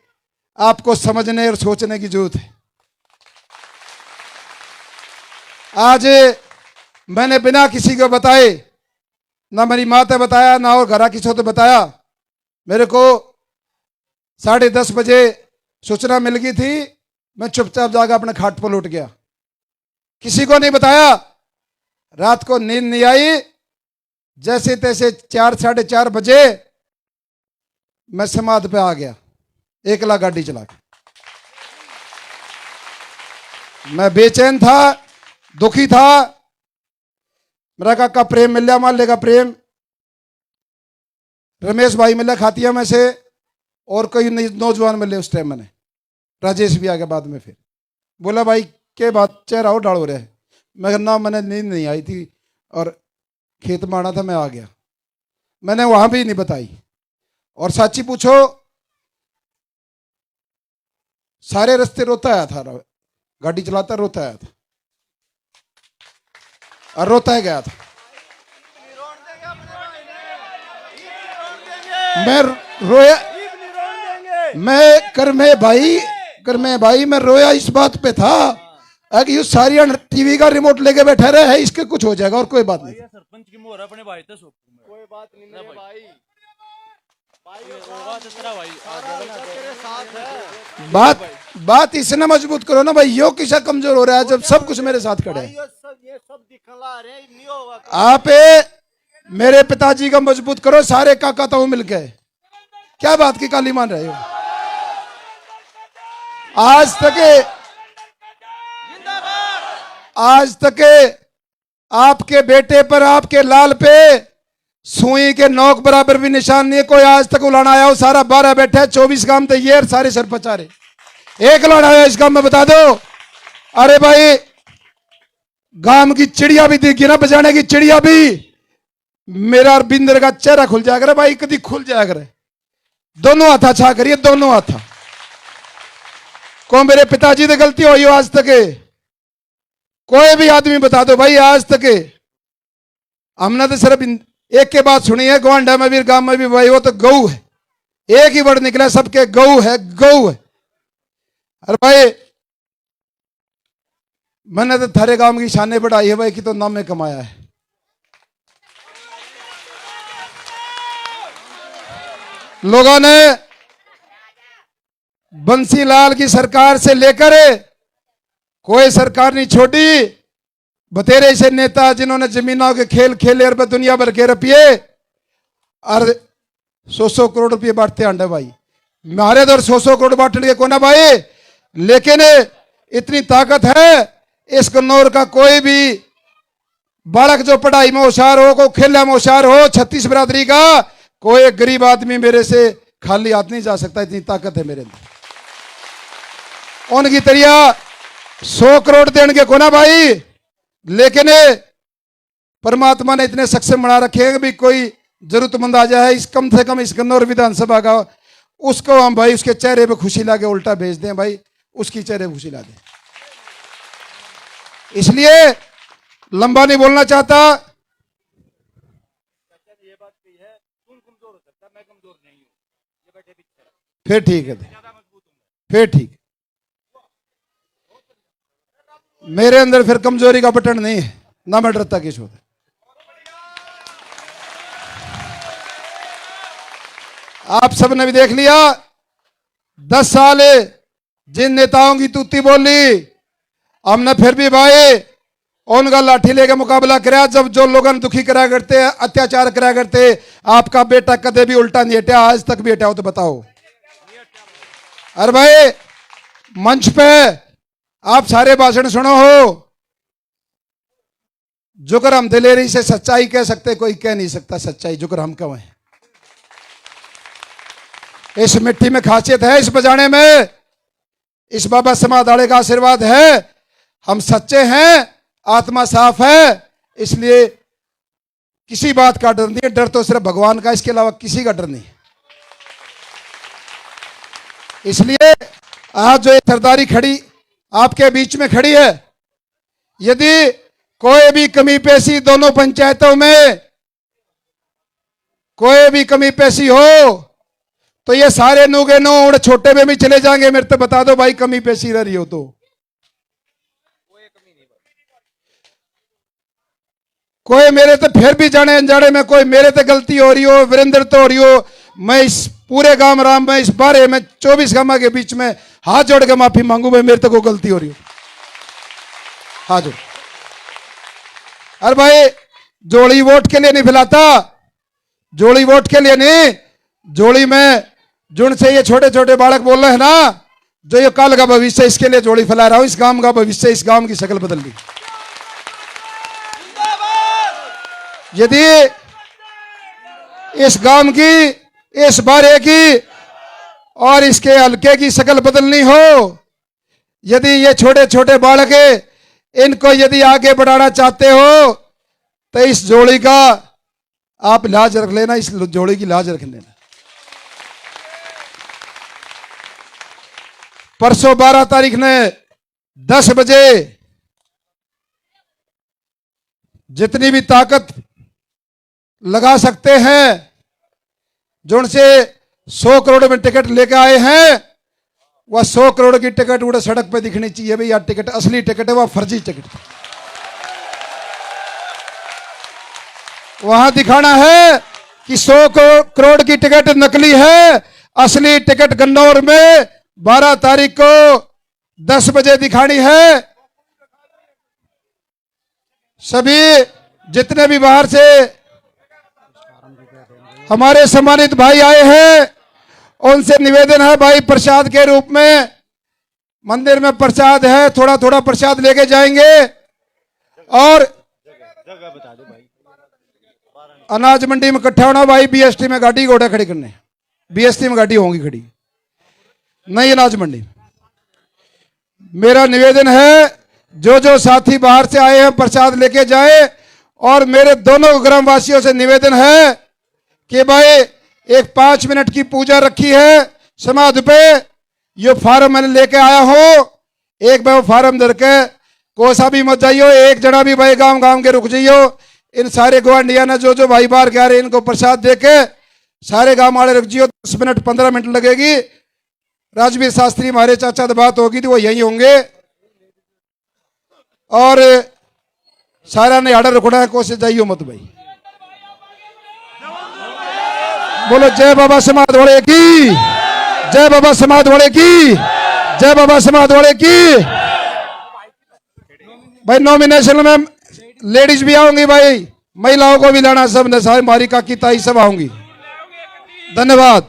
आपको समझने और सोचने की जरूरत है। आज मैंने बिना किसी को बताए, ना मेरी माँ ने बताया, ना और घरा किसी ने बताया, मेरे को 10:30 बजे सूचना मिल गई थी। मैं चुपचाप जाकर अपने खाट पर लौट गया, किसी को नहीं बताया। रात को नींद नहीं आई, जैसे तैसे 4 साढ़े 4 बजे मैं समाध पे आ गया, एकला गाड़ी चला के। मैं बेचैन था, दुखी था। मेरा काका प्रेम मिल गया, मान लेगा प्रेम, रमेश भाई मिला खातिया में से, और कोई नौजवान मिले उस टाइम। मैंने राजेश भी आ गया बाद में, फिर बोला भाई के बात चेहरा हो डाल हो रहा है। मैं ना, मैंने नींद नहीं आई थी और खेत में आना था, मैं आ गया। मैंने वहां भी नहीं बताई, और साची पूछो सारे रास्ते रोता आया था, गाड़ी चलाता रोता आया था और रोता ही गया था। मैं रोया, मैं कर में भाई मैं रोया इस बात पे था अगर ये सारी टीवी का रिमोट लेके बैठा रहे है, इसके कुछ हो जाएगा और कोई बात नहीं। सरपंच की मोहर अपने भाई तक कोई बात नहीं मेरे भाई, बात इसने मजबूत करो ना भाई, यो किसा कमजोर हो रहा है जब सब कुछ मेरे साथ खड़े हैं। ये सब दिखला रहे नहीं होगा। आप मेरे पिताजी का मजबूत करो, सारे काका ताऊ मिलके। क्या बात की काली मान रहे हो? आज तक आपके बेटे पर, आपके लाल पे सुई के नोक बराबर भी निशान नहीं है। कोई आज तक उलाना आया हो? सारा 12 बैठा है, 24 काम तो ये सारे सरपंच आ रहे, एक लड़ा आया इस काम में, बता दो। अरे भाई गांव की चिड़िया भी दिखी ना, बजाने की चिड़िया भी, मेरा और बिंदर का चेहरा खुल जाएगा भाई, कभी खुल जाएगा। दोनों हाथा छा करिए, दोनों हाथा को। मेरे पिताजी से गलती हुई हो आज तक? कोई भी आदमी बता दो भाई आज तक। हमने तो सिर्फ एक के बात सुनी है, गोंडा में भी गांव में भी भाई, वो तो गऊ है, एक ही वर्ड निकला सबके, गऊ है, गऊ है। अरे भाई मैंने तो थारे गांव की शाने बढ़ाई है भाई, कि तो नाम में कमाया है। लोगों ने बंसीलाल की सरकार से लेकर कोई सरकार नहीं छोड़ी। बतेरे ऐसे नेता जिन्होंने जमीनों के खेल खेले और दुनिया भर के रुपये और 100 करोड़ रुपये बांटते आंडे भाई। मारे तो 100 करोड़ बांट लिए को ना भाई, लेकिन इतनी ताकत है इस कन्नौर का कोई भी बालक जो पढ़ाई में होशियार हो, को खेलने में होशियार हो, 36 बिरादरी का कोई गरीब आदमी मेरे से खाली हाथ नहीं जा सकता। इतनी ताकत है मेरे अंदर। उनकी तरिया 100 करोड़ देंगे को ना भाई, लेकिन परमात्मा ने इतने सक्षम बना रखे हैं भी कोई जरूरतमंद आ जाए इस कम से कम इस कन्नौर विधानसभा का, उसको हम भाई उसके चेहरे पे खुशी ला के उल्टा भेज दें भाई, उसकी चेहरे पे खुशी ला दें। इसलिए लंबा नहीं बोलना चाहता। फिर ठीक है, फिर ठीक है। मेरे अंदर फिर कमजोरी का बटन नहीं है, ना मैं डरता किस होता। आप सबने भी देख लिया 10 साल जिन नेताओं की तूती बोली, हमने फिर भी भाई उनका लाठी लेके मुकाबला कराया। जब जो लोगों दुखी करा करते, अत्याचार करा करते, आपका बेटा कदे भी उल्टा नहीं हटा, आज तक भी हटा हो तो बताओ। अरे भाई मंच पे आप सारे भाषण सुनो हो, जुकर हम दिलेरी से सच्चाई कह सकते, कोई कह नहीं सकता सच्चाई जुकर हम कहें। इस मिट्टी में खासियत है, इस बजाने में इस बाबा समाधाड़े का आशीर्वाद है। हम सच्चे हैं, आत्मा साफ है, इसलिए किसी बात का डर नहीं है। डर तो सिर्फ भगवान का, इसके अलावा किसी का डर नहीं। इसलिए आज जो सरदारी खड़ी आपके बीच में खड़ी है, यदि कोई भी कमी पेशी दोनों पंचायतों में कोई भी कमी पेशी हो तो ये सारे नूगे नूड़ छोटे में भी चले जाएंगे। मेरे तो बता दो भाई कमी पेशी रही हो तो। कोई मेरे तो फिर भी जाने अनजाने में कोई मेरे तो गलती हो रही हो, वीरेंद्र तो हो रही हो, मैं इस पूरे गांव राम में इस बारे में 24 गांव के बीच में हाथ जोड़ के माफी मांगू भाई, मेरे तो कोई गलती हो रही हो, हाथ जोड़। अरे भाई जोड़ी वोट के लिए नहीं फैलाता, जोड़ी वोट के लिए नहीं, जोड़ी में जुड़ से ये छोटे छोटे बालक बोल रहे हैं ना, जो ये कल का भविष्य, इसके लिए जोड़ी फैला रहा हूं। इस गांव का भविष्य, इस गांव की शक्ल बदल दी। यदि इस गांव की, इस बारे की और इसके हल्के की शक्ल बदलनी हो, यदि ये छोटे छोटे बालक इनको यदि आगे बढ़ाना चाहते हो तो इस जोड़ी का आप लाज रख लेना, इस जोड़ी की लाज रख लेना। परसों 12 तारीख ने 10 बजे जितनी भी ताकत लगा सकते हैं, जो उनसे 100 करोड़ में टिकट लेकर आए हैं, वह 100 करोड़ की टिकट उड़े सड़क पे दिखनी चाहिए भाई, यह टिकट असली टिकट है, वह फर्जी टिकट। वहां दिखाना है कि 100 करोड़ की टिकट नकली है, असली टिकट गन्नौर में 12 तारीख को 10 बजे दिखानी है। सभी जितने भी बाहर से हमारे सम्मानित भाई आए हैं, उनसे निवेदन है भाई, प्रसाद के रूप में मंदिर में प्रसाद है, थोड़ा थोड़ा प्रसाद लेके जाएंगे। और अनाज मंडी में इकट्ठा होना भाई, बीएसटी में गाड़ी घोड़ा खड़ी करने, बीएसटी में गाड़ी होंगी खड़ी, नहीं अनाज मंडी। मेरा निवेदन है जो जो साथी बाहर से आए हैं प्रसाद लेके जाए। और मेरे दोनों ग्रामवासियों से निवेदन है कि भाई एक 5 मिनट की पूजा रखी है समाधि पे, ये फार्म मैंने लेके आया हूं, एक बार फार्म धर के कोसा भी मत जाइयो, एक जना भी भाई गांव गांव के रुक जाइयो। इन सारे गवांडिया ने जो जो भाई बाहर के आ रहे इनको प्रसाद देके सारे गांव वाले रुक जियो। 10 मिनट 15 मिनट लगेगी। राजवीर शास्त्री हमारे चाचा से बात होगी तो वो यही होंगे। और सारा ने आर्डर रुकना है, कोशिश जाइयो मत भाई। बोलो जय बाबा समाज वाले की, जय बाबा समाज वाले की, जय बाबा समाज वाले की। भाई नॉमिनेशन में लेडीज भी आऊंगी भाई, महिलाओं को भी लाना, सब ने सारी मारी काकी ताई सब आऊंगी। धन्यवाद।